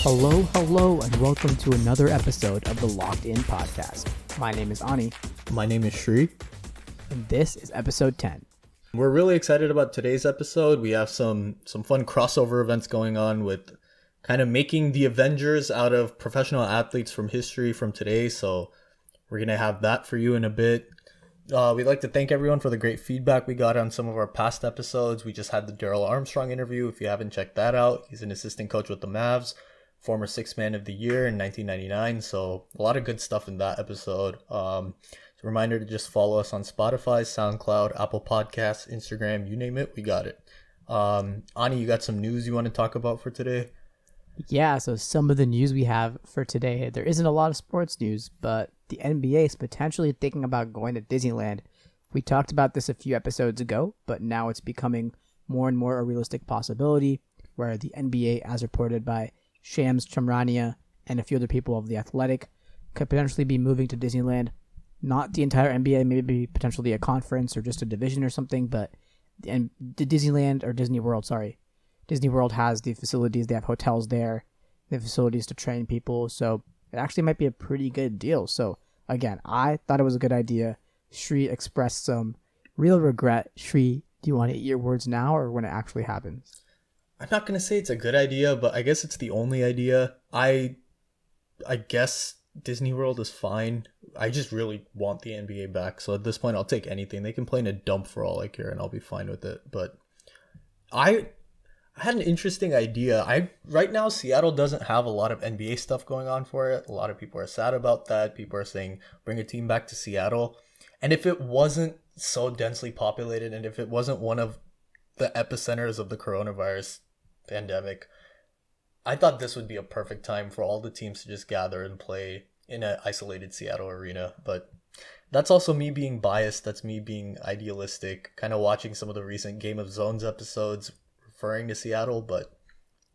Hello, and welcome to another episode of the Locked In Podcast. My name is Ani, My name is Shri. and this is episode 10. We're really excited about today's episode. We have some fun crossover events going on with kind of making the Avengers out of professional athletes from history from today. So we're going to have that for you in a bit. We'd like to thank everyone for the great feedback we got on some of our past episodes. We just had the Daryl Armstrong interview. If you haven't checked that out, he's an assistant coach with the Mavs, former Sixth Man of the Year in 1999. So a lot of good stuff in that episode. Reminder to just follow us on Spotify, SoundCloud, Apple Podcasts, Instagram, you name it, we got it. Ani, you got some news you want to talk about for today? Yeah, so some of the news we have for today, there isn't a lot of sports news, but the NBA is potentially thinking about going to Disneyland. We talked about this a few episodes ago, but now it's becoming more and more a realistic possibility, where the NBA, as reported by Shams Charania and a few other people of The Athletic, could potentially be moving to Disneyland. Not the entire NBA, maybe potentially a conference or just a division or something, but the Disneyland, or Disney World, sorry. Disney World has the facilities, they have hotels there, they have facilities to train people, so it actually might be a pretty good deal. So again, I thought it was a good idea. Shri expressed some real regret. Shri, do you want to eat your words now or when it actually happens? I'm not going to say it's a good idea, but I guess it's the only idea. I guess Disney World is fine. I just really want the NBA back. So at this point, I'll take anything. They can play in a dump for all I care, and I'll be fine with it. But I had an interesting idea. Right now, Seattle doesn't have a lot of NBA stuff going on for it. A lot of people are sad about that. People are saying, bring a team back to Seattle. And if it wasn't so densely populated, and if it wasn't one of the epicenters of the coronavirus pandemic, I thought this would be a perfect time for all the teams to just gather and play in an isolated Seattle arena. But that's also me being biased. That's me being idealistic, kind of watching some of the recent Game of Zones episodes referring to Seattle, but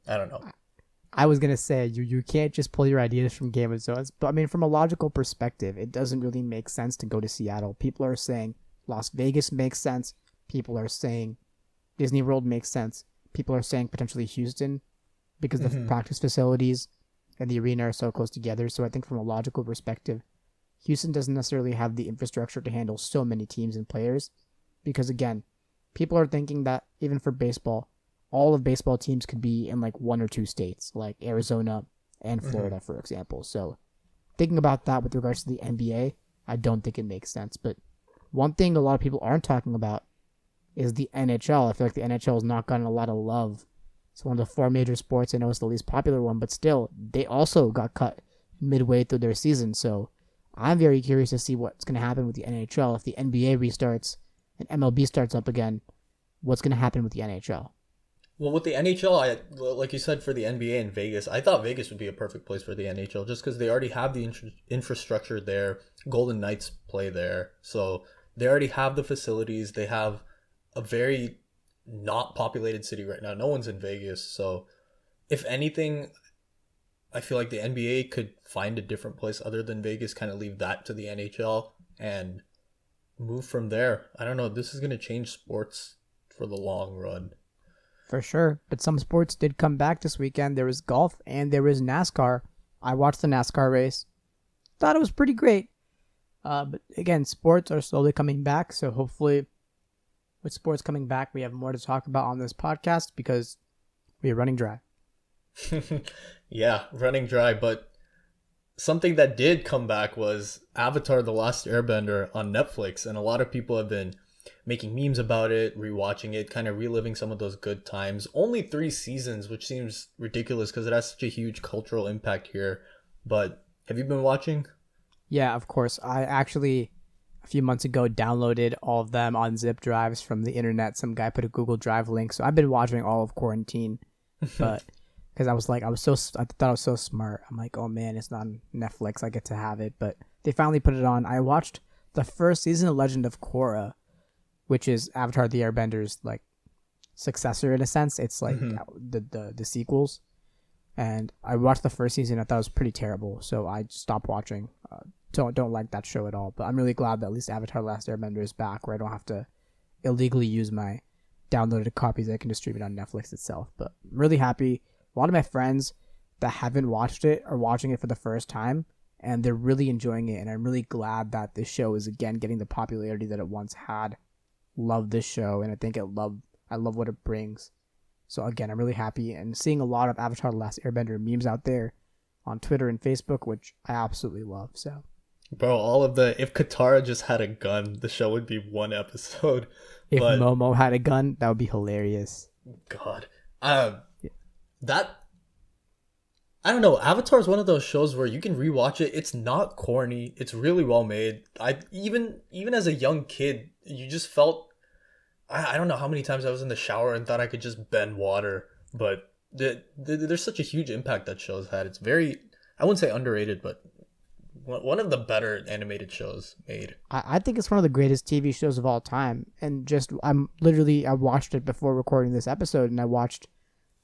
I don't know. I was going to say, you can't just pull your ideas from Game of Zones, but I mean, from a logical perspective, it doesn't really make sense to go to Seattle. People are saying Las Vegas makes sense. People are saying Disney World makes sense. People are saying potentially Houston, because the practice facilities and the arena are so close together. So I think from a logical perspective, Houston doesn't necessarily have the infrastructure to handle so many teams and players, because again, people are thinking that even for baseball, all of baseball teams could be in like one or two states, like Arizona and Florida, for example. So thinking about that with regards to the NBA, I don't think it makes sense. But one thing a lot of people aren't talking about is the NHL. I feel like the NHL has not gotten a lot of love. It's one of the four major sports. I know it's the least popular one, but still, they also got cut midway through their season. So I'm very curious to see what's going to happen with the NHL. If the NBA restarts and MLB starts up again, what's going to happen with the NHL? Well, with the NHL, like you said, for the NBA in Vegas, I thought Vegas would be a perfect place for the NHL just because they already have the infrastructure there. Golden Knights play there. So they already have the facilities. They have a very not populated city right now. No one's in Vegas. So if anything, I feel like the NBA could find a different place other than Vegas, kind of leave that to the NHL and move from there. I don't know. This is going to change sports for the long run. For sure. But some sports did come back this weekend. There was golf and there was NASCAR. I watched the NASCAR race. Thought it was pretty great. But again, sports are slowly coming back. So hopefully with sports coming back, we have more to talk about on this podcast because we are running dry. Yeah, running dry. But something that did come back was Avatar: The Last Airbender on Netflix. And a lot of people have been making memes about it, rewatching it, kind of reliving some of those good times. Only 3 seasons, which seems ridiculous because it has such a huge cultural impact here. But have you been watching? Yeah, of course. I actually, a few months ago, downloaded all of them on zip drives from the internet. Some guy put a Google Drive link. So I've been watching all of quarantine. But because I thought I was so smart. I'm like, oh man, it's not on Netflix. I get to have it. But they finally put it on. I watched the first season of Legend of Korra, which is Avatar the Airbender's like successor in a sense. It's like the sequels. And I watched the first season. I thought it was pretty terrible, so I stopped watching. Don't like that show at all. But I'm really glad that at least Avatar: The Last Airbender is back, where I don't have to illegally use my downloaded copies. I can distribute on Netflix itself. But I'm really happy. A lot of my friends, that haven't watched it are watching it for the first time, and they're really enjoying it. And I'm really glad that this show is again getting the popularity that it once had. Love this show, and I love what it brings. So again, I'm really happy and seeing a lot of Avatar: The Last Airbender memes out there on Twitter and Facebook, which I absolutely love. So, Bro, all of the if Katara just had a gun, the show would be one episode. if But Momo had a gun, that would be hilarious. God, that I don't know. Avatar is one of those shows where you can rewatch it. It's not corny. It's really well made. I even as a young kid, you just felt. I don't know how many times I was in the shower and thought I could just bend water, but there's such a huge impact that show's had. It's very, I wouldn't say underrated, but one of the better animated shows made. I think it's one of the greatest TV shows of all time. And just I watched it before recording this episode, and I watched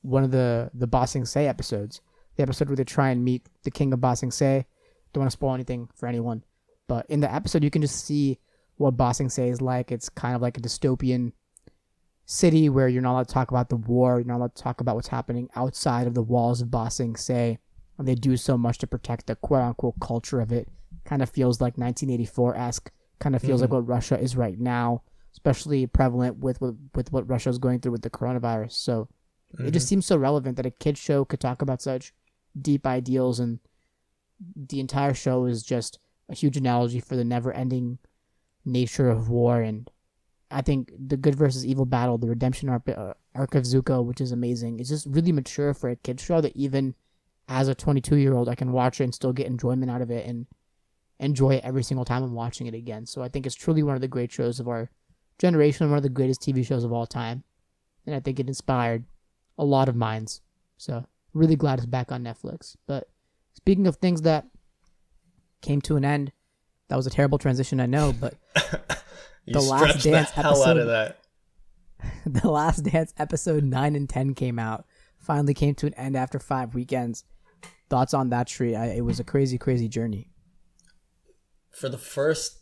one of the Ba Sing Se episodes, the episode where they try and meet the king of Ba Sing Se. Don't want to spoil anything for anyone, but in the episode you can just see what Ba Sing Se is like. It's kind of like a dystopian city where you're not allowed to talk about the war, you're not allowed to talk about what's happening outside of the walls of Ba Sing Se, and they do so much to protect the quote-unquote culture of it. Kind of feels like 1984-esque, kind of feels like what Russia is right now, especially prevalent with what Russia is going through with the coronavirus. So it just seems so relevant that a kid's show could talk about such deep ideals, and the entire show is just a huge analogy for the never-ending nature of war. And I think the good versus evil battle, the redemption arc of Zuko, which is amazing, is just really mature for a kid's show that even as a 22-year-old I can watch it and still get enjoyment out of it and enjoy it every single time I'm watching it again. So I think it's truly one of the great shows of our generation, one of the greatest TV shows of all time, and I think it inspired a lot of minds. So really glad it's back on Netflix. But speaking of things that came to an end, that was a terrible transition, I know, but The Last Dance episode, out of that. The Last Dance episode 9 and 10 came out. Finally came to an end after 5 weekends. Thoughts on that, Sri? It was a crazy, crazy journey. For the first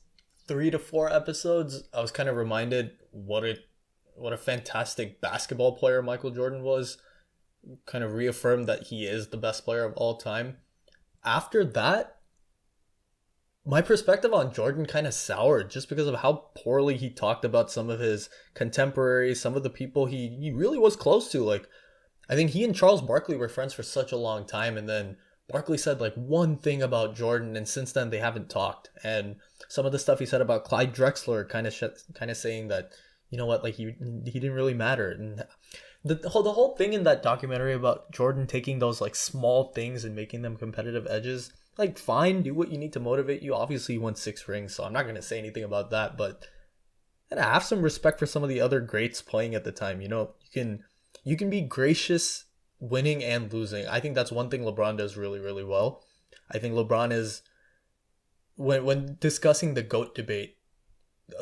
3 to 4 episodes, I was kind of reminded what a fantastic basketball player Michael Jordan was. Kind of reaffirmed that he is the best player of all time. After that, my perspective on Jordan kind of soured just because of how poorly he talked about some of his contemporaries, some of the people he really was close to. Like, I think he and Charles Barkley were friends for such a long time, and then Barkley said like one thing about Jordan, and since then they haven't talked. And some of the stuff he said about Clyde Drexler kind of saying that, you know what, like he didn't really matter. And the whole thing in that documentary about Jordan taking those like small things and making them competitive edges, like, fine, do what you need to motivate you. Obviously, you won 6 rings, so I'm not going to say anything about that, but I have some respect for some of the other greats playing at the time. You know, you can be gracious winning and losing. I think that's one thing LeBron does really, really well. I think LeBron is, when discussing the GOAT debate,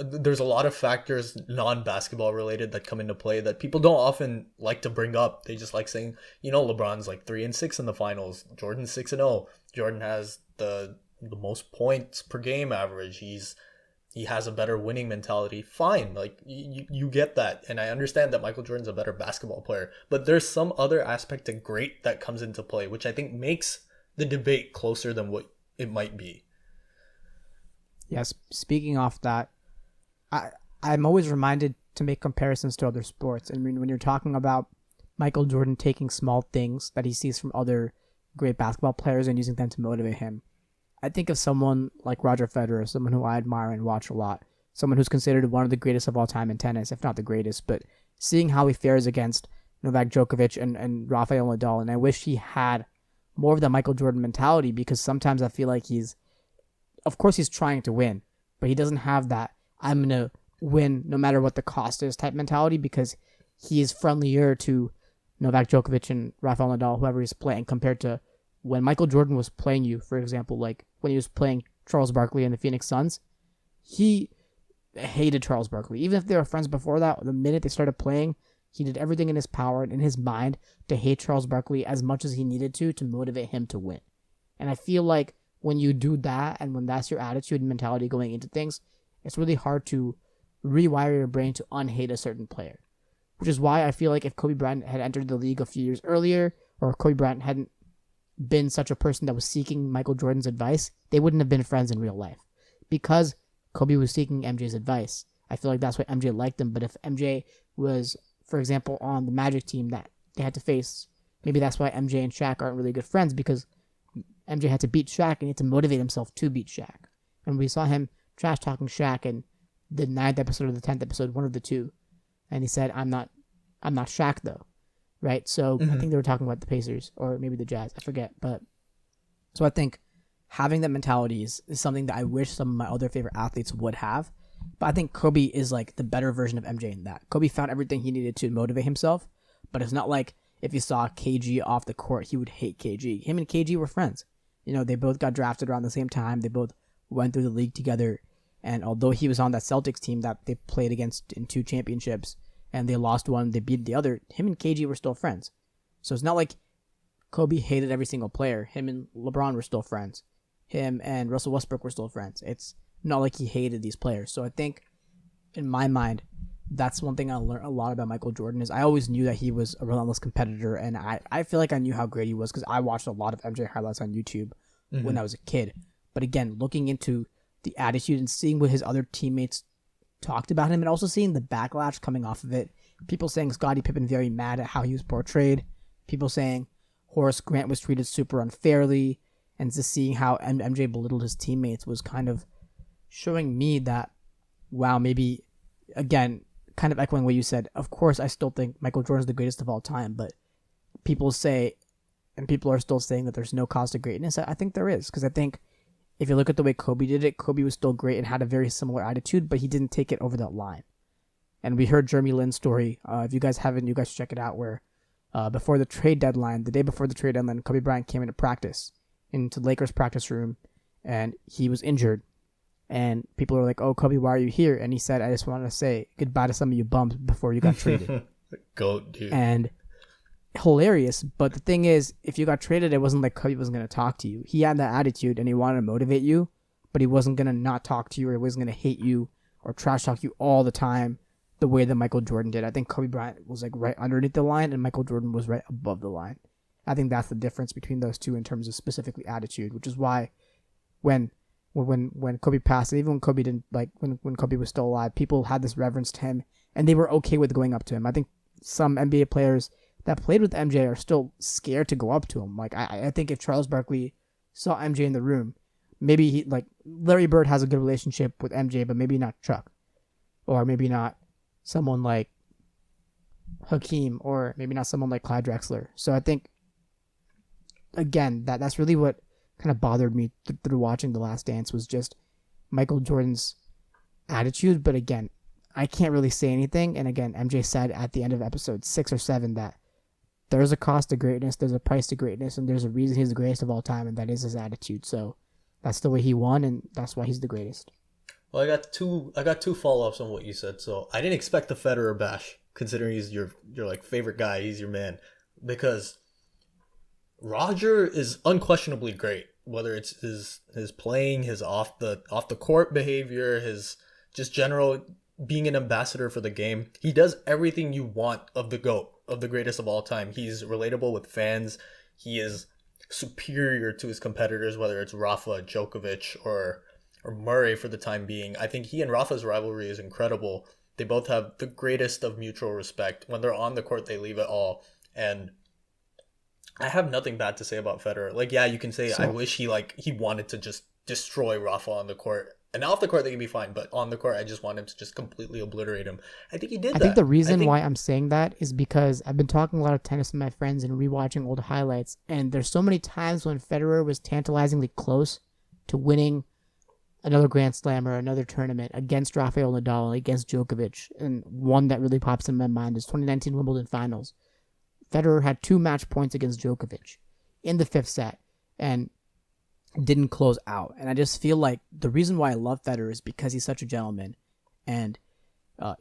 there's a lot of factors non-basketball related that come into play that people don't often like to bring up. They just like saying, you know, LeBron's like 3-6 in the finals, Jordan's 6-0. Jordan has the most points per game average. He has a better winning mentality. Fine, like you get that, and I understand that Michael Jordan's a better basketball player, but there's some other aspect to great that comes into play, which I think makes the debate closer than what it might be. Yes, speaking off that, I'm always reminded to make comparisons to other sports. I mean, when you're talking about Michael Jordan taking small things that he sees from other great basketball players and using them to motivate him, I think of someone like Roger Federer, someone who I admire and watch a lot, someone who's considered one of the greatest of all time in tennis, if not the greatest, but seeing how he fares against Novak Djokovic and Rafael Nadal, and I wish he had more of that Michael Jordan mentality, because sometimes I feel like of course he's trying to win, but he doesn't have that I'm going to win no matter what the cost is type mentality, because he is friendlier to Novak Djokovic and Rafael Nadal, whoever he's playing, compared to when Michael Jordan was playing you, for example, like when he was playing Charles Barkley and the Phoenix Suns, he hated Charles Barkley. Even if they were friends before that, the minute they started playing, he did everything in his power and in his mind to hate Charles Barkley as much as he needed to motivate him to win. And I feel like when you do that, and when that's your attitude and mentality going into things, it's really hard to rewire your brain to unhate a certain player. Which is why I feel like if Kobe Bryant had entered the league a few years earlier, or Kobe Bryant hadn't been such a person that was seeking Michael Jordan's advice, they wouldn't have been friends in real life. Because Kobe was seeking MJ's advice, I feel like that's why MJ liked him. But if MJ was, for example, on the Magic team that they had to face, maybe that's why MJ and Shaq aren't really good friends, because MJ had to beat Shaq and he had to motivate himself to beat Shaq. And we saw him trash talking Shaq in the 9th episode or the 10th episode, one of the two. And he said, I'm not Shaq though. Right? So I think they were talking about the Pacers or maybe the Jazz. I forget. But so I think having that mentality is something that I wish some of my other favorite athletes would have. But I think Kobe is like the better version of MJ in that. Kobe found everything he needed to motivate himself, but it's not like if you saw KG off the court, he would hate KG. Him and KG were friends. You know, they both got drafted around the same time. They both went through the league together. And although he was on that Celtics team that they played against in 2 championships, and they lost one, they beat the other, him and KG were still friends. So it's not like Kobe hated every single player. Him and LeBron were still friends. Him and Russell Westbrook were still friends. It's not like he hated these players. So I think, in my mind, that's one thing I learned a lot about Michael Jordan is I always knew that he was a relentless competitor, and I feel like I knew how great he was because I watched a lot of MJ highlights on YouTube when I was a kid. But again, looking into the attitude and seeing what his other teammates talked about him and also seeing the backlash coming off of it. People saying Scottie Pippen very mad at how he was portrayed. People saying Horace Grant was treated super unfairly. And just seeing how MJ belittled his teammates was kind of showing me that, wow, maybe, again, kind of echoing what you said, of course I still think Michael Jordan's the greatest of all time, but people say, and people are still saying that there's no cause to greatness. I think there is, because I think if you look at the way Kobe did it, Kobe was still great and had a very similar attitude, but he didn't take it over that line. And we heard Jeremy Lin's story. If you guys haven't, you guys check it out, where before the trade deadline, the day before the trade deadline, Kobe Bryant came into the Lakers practice room, and he was injured. And people were like, oh, Kobe, why are you here? And he said, I just wanted to say goodbye to some of you bums before you got traded. Goat, dude. And hilarious. But the thing is, if you got traded, it wasn't like Kobe wasn't going to talk to you. He had that attitude and he wanted to motivate you, but he wasn't going to not talk to you, or he wasn't going to hate you or trash talk you all the time the way that Michael Jordan did. I think Kobe Bryant was like right underneath the line and Michael Jordan was right above the line. I think that's the difference between those two in terms of specifically attitude, which is why when Kobe passed, and even when Kobe didn't, like when Kobe was still alive, people had this reverence to him and they were okay with going up to him. I think some NBA players that played with MJ are still scared to go up to him. Like I think if Charles Barkley saw MJ in the room, maybe he, like Larry Bird has a good relationship with MJ, but maybe not Chuck, or maybe not someone like Hakeem, or maybe not someone like Clyde Drexler. So I think, again, that's really what kind of bothered me through watching The Last Dance, was just Michael Jordan's attitude. But again, I can't really say anything. And again, MJ said at the end of episode 6 or 7 that there's a cost to greatness, there's a price to greatness, and there's a reason he's the greatest of all time, and that is his attitude. So that's the way he won, and that's why he's the greatest. Well, I got two follow-ups on what you said. So I didn't expect the Federer bash, considering he's your like favorite guy, he's your man, because Roger is unquestionably great. Whether it's his playing, his off the court behavior, his just general being an ambassador for the game, he does everything you want of the GOAT, of the greatest of all time. He's relatable with fans. He is superior to his competitors, whether it's Rafa, Djokovic, or Murray for the time being. I think he and Rafa's rivalry is incredible. They both have the greatest of mutual respect. When they're on the court, they leave it all. And I have nothing bad to say about Federer. Like, yeah, you can say, I wish he wanted to just destroy Rafa on the court. And off the court, they can be fine. But on the court, I just want him to just completely obliterate him. I think he did that. I think the reason why I'm saying that is because I've been talking a lot of tennis with my friends and rewatching old highlights. And there's so many times when Federer was tantalizingly close to winning another Grand Slam or another tournament against Rafael Nadal, against Djokovic. And one that really pops in my mind is 2019 Wimbledon Finals. Federer had 2 match points against Djokovic in the 5th set and didn't close out. And I just feel like the reason why I love Federer is because he's such a gentleman, and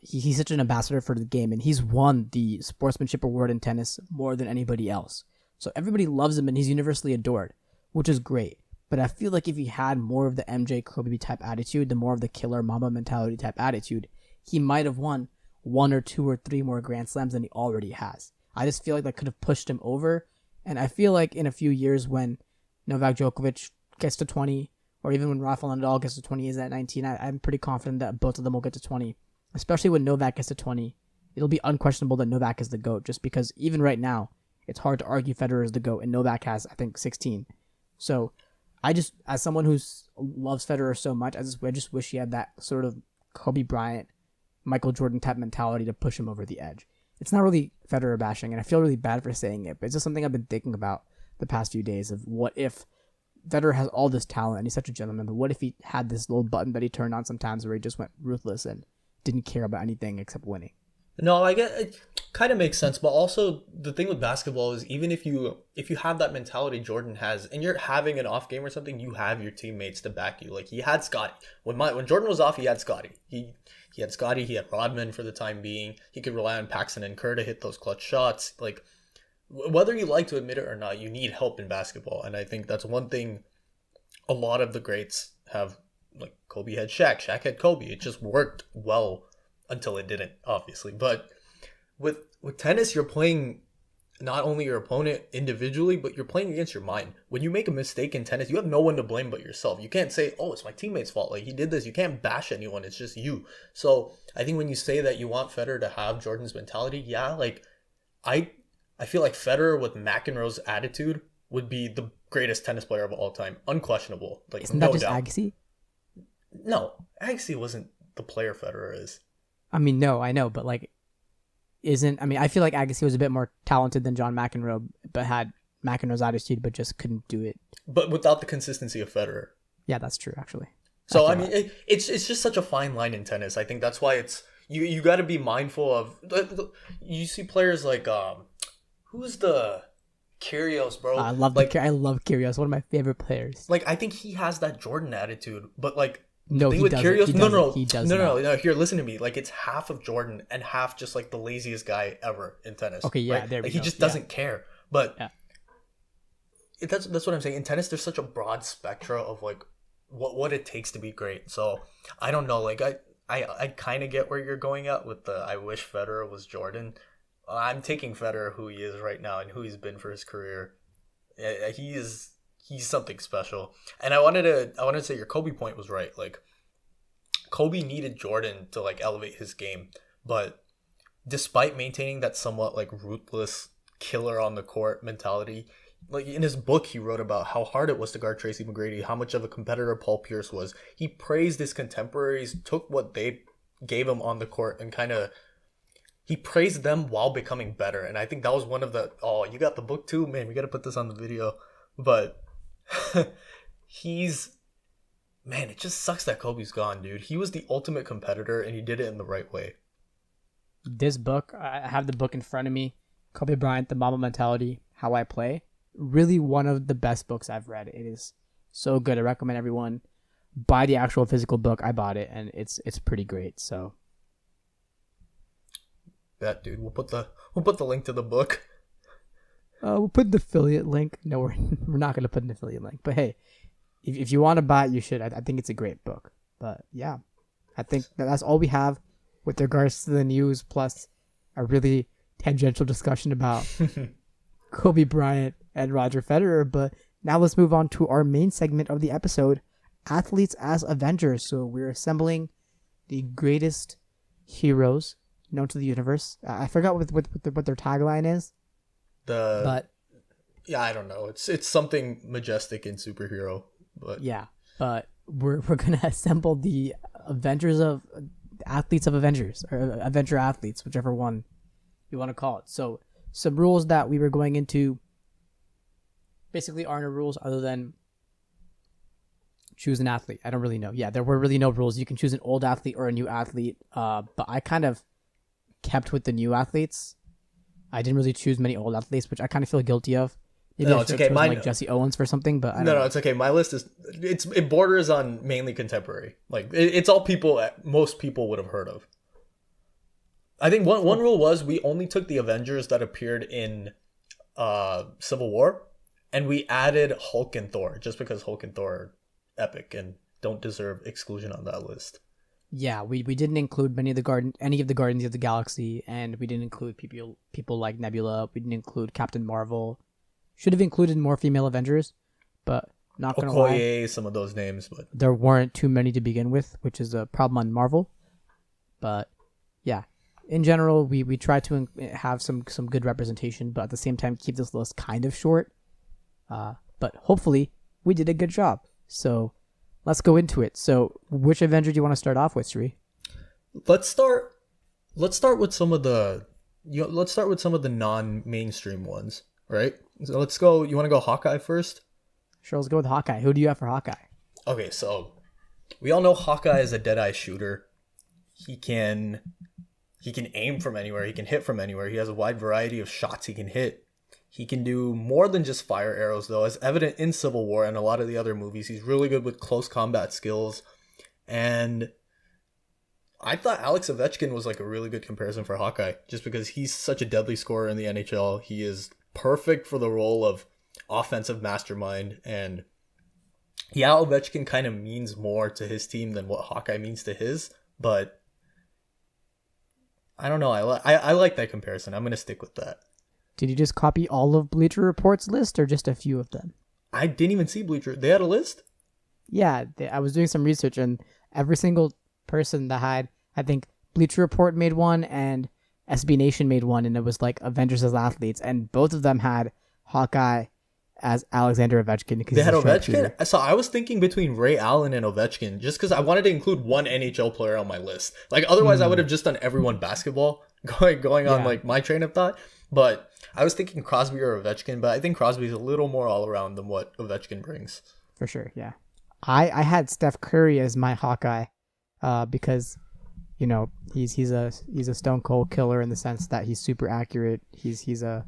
he's such an ambassador for the game, and he's won the sportsmanship award in tennis more than anybody else. So everybody loves him and he's universally adored, which is great. But I feel like if he had more of the MJ Kobe type attitude, the more of the killer mama mentality type attitude, he might have won 1 or 2 or 3 more Grand Slams than he already has. I just feel like that could have pushed him over And I feel like in a few years when Novak Djokovic gets to 20, or even when Rafael Nadal gets to 20, is at 19, I'm pretty confident that both of them will get to 20. Especially when Novak gets to 20. It'll be unquestionable that Novak is the GOAT, just because even right now, it's hard to argue Federer is the GOAT, and Novak has, I think, 16. So I just, as someone who loves Federer so much, I just wish he had that sort of Kobe Bryant, Michael Jordan type mentality to push him over the edge. It's not really Federer bashing, and I feel really bad for saying it, but it's just something I've been thinking about the past few days of what if Federer has all this talent and he's such a gentleman, but what if he had this little button that he turned on sometimes where he just went ruthless and didn't care about anything except winning? No, I get it. Kind of makes sense, but also the thing with basketball is even if you have that mentality Jordan has, and you're having an off game or something, you have your teammates to back you. Like he had Scotty when Jordan was off, he had Scotty. He had Scotty. He had Rodman for the time being. He could rely on Paxson and Kerr to hit those clutch shots. Like whether you like to admit it or not, you need help in basketball, and I think that's one thing a lot of the greats have. Like Kobe had Shaq had Kobe. It just worked well until it didn't, obviously. But with tennis, you're playing not only your opponent individually, but you're playing against your mind. When you make a mistake in tennis, you have no one to blame but yourself. You can't say, oh, it's my teammate's fault. Like, he did this. You can't bash anyone. It's just you. So I think when you say that you want Federer to have Jordan's mentality, yeah, like, I feel like Federer with McEnroe's attitude would be the greatest tennis player of all time. Unquestionable. Like, Isn't no that just doubt. Agassi? No, Agassi wasn't the player Federer is. I mean, no, I know, but like, I feel like Agassi was a bit more talented than John McEnroe, but had McEnroe's attitude, but just couldn't do it. But without the consistency of Federer. Yeah, that's true, actually. So, I mean, it's just such a fine line in tennis. I think that's why it's, you got to be mindful of, you see players like, who's the Kyrgios, bro? I love Kyrgios, one of my favorite players. Like, I think he has that Jordan attitude, but like, no, he doesn't. Kyrgios, He doesn't. No. Here, listen to me. Like, it's half of Jordan and half just like the laziest guy ever in tennis. Okay, yeah, right? there we like, go. He just doesn't care. But yeah. That's what I'm saying. In tennis, there's such a broad spectrum of like what it takes to be great. So I don't know. Like I kind of get where you're going at with the I wish Federer was Jordan. I'm taking Federer who he is right now and who he's been for his career. He's something special. And I wanted to say your Kobe point was right. Like, Kobe needed Jordan to like elevate his game, but despite maintaining that somewhat like ruthless killer on the court mentality, like in his book he wrote about how hard it was to guard Tracy McGrady, how much of a competitor Paul Pierce was. He praised his contemporaries, took what they gave him on the court and he praised them while becoming better. And I think that was one of the, oh, you got the book too? Man, we got to put this on the video. But man, it just sucks that Kobe's gone, dude. He was the ultimate competitor and he did it in the right way. This book, I have the book in front of me, Kobe Bryant, The Mamba Mentality, How I Play. Really one of the best books I've read. It is so good. I recommend everyone buy the actual physical book. I bought it and it's pretty great. So that, dude, we'll put the link to the book. We'll put the affiliate link. No, we're not going to put an affiliate link. But hey, if you want to buy it, you should. I think it's a great book. But yeah, I think that's all we have with regards to the news, plus a really tangential discussion about Kobe Bryant and Roger Federer. But now let's move on to our main segment of the episode, Athletes as Avengers. So we're assembling the greatest heroes known to the universe. I forgot what their tagline is. Yeah, I don't know. It's something majestic in superhero, but yeah, but we're gonna assemble the athletes of Avengers, or Avenger athletes, whichever one you want to call it. So some rules that we were going into basically aren't rules other than choose an athlete. I don't really know. Yeah, there were really no rules. You can choose an old athlete or a new athlete. But I kind of kept with the new athletes. I didn't really choose many old athletes, which I kind of feel guilty of. Maybe no, I it's okay. Mine like Jesse Owens for something, but I don't know. It's okay. My list it borders on mainly contemporary. Like it's all people most people would have heard of. I think one rule was we only took the Avengers that appeared in Civil War, and we added Hulk and Thor just because Hulk and Thor are epic and don't deserve exclusion on that list. Yeah, we didn't include any of the Guardians of the Galaxy, and we didn't include people like Nebula. We didn't include Captain Marvel. Should have included more female Avengers, but not gonna lie, Okoye, some of those names, but there weren't too many to begin with, which is a problem on Marvel. But yeah, in general, we try to have some good representation, but at the same time keep this list kind of short. But hopefully we did a good job. So let's go into it. So which Avenger do you want to start off with, Sri? let's start. Let's start with some of the. Let's start with some of the non-mainstream ones, right? So let's go. You want to go Hawkeye first? Sure, let's go with Hawkeye. Who do you have for Hawkeye? Okay, so we all know Hawkeye is a dead-eye shooter. He can aim from anywhere. He can hit from anywhere. He has a wide variety of shots he can hit. He can do more than just fire arrows, though, as evident in Civil War and a lot of the other movies. He's really good with close combat skills. And I thought Alex Ovechkin was like a really good comparison for Hawkeye, just because he's such a deadly scorer in the NHL. He is perfect for the role of offensive mastermind. And yeah, Ovechkin kind of means more to his team than what Hawkeye means to his, but I don't know. I like that comparison. I'm going to stick with that. Did you just copy all of Bleacher Report's list or just a few of them? I didn't even see Bleacher. They had a list? Yeah, I was doing some research, and every single person that had, I think Bleacher Report made one and SB Nation made one, and it was like Avengers as athletes, and both of them had Hawkeye as Alexander Ovechkin. Because they had Ovechkin? So I was thinking between Ray Allen and Ovechkin, just because I wanted to include one NHL player on my list. Like, otherwise I would have just done everyone basketball, going on like my train of thought. But I was thinking Crosby or Ovechkin, but I think Crosby's a little more all around than what Ovechkin brings. For sure, yeah. I had Steph Curry as my Hawkeye, because you know he's a stone cold killer in the sense that he's super accurate. He's a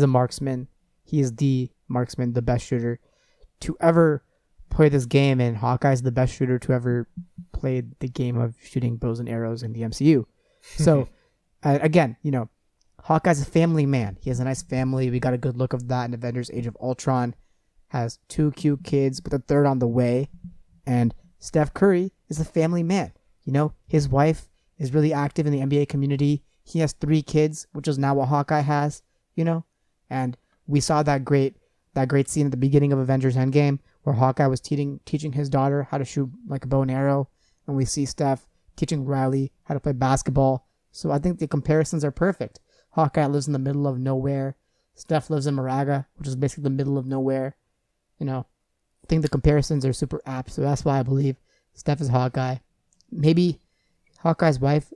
marksman. He is the marksman, the best shooter to ever play this game, and Hawkeye's the best shooter to ever play the game of shooting bows and arrows in the MCU. So again, Hawkeye's a family man. He has a nice family. We got a good look of that in Avengers Age of Ultron. Has 2 cute kids with a third on the way. And Steph Curry is a family man. His wife is really active in the NBA community. He has 3 kids, which is now what Hawkeye has, And we saw that great scene at the beginning of Avengers Endgame where Hawkeye was teaching his daughter how to shoot like a bow and arrow. And we see Steph teaching Riley how to play basketball. So I think the comparisons are perfect. Hawkeye lives in the middle of nowhere. Steph lives in Moraga, which is basically the middle of nowhere. I think the comparisons are super apt, so that's why I believe Steph is Hawkeye. Maybe Hawkeye's wife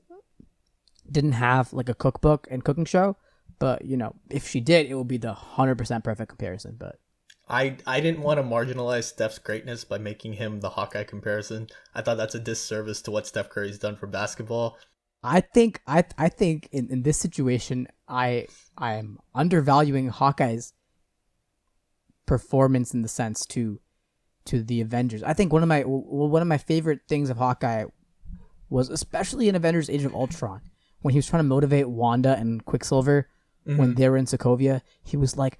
didn't have like a cookbook and cooking show, but if she did, it would be the 100% perfect comparison. But I didn't want to marginalize Steph's greatness by making him the Hawkeye comparison. I thought that's a disservice to what Steph Curry's done for basketball. I think in this situation, I am undervaluing Hawkeye's performance in the sense to the Avengers. I think one of my favorite things of Hawkeye was especially in Avengers Age of Ultron when he was trying to motivate Wanda and Quicksilver when they were in Sokovia. He was like,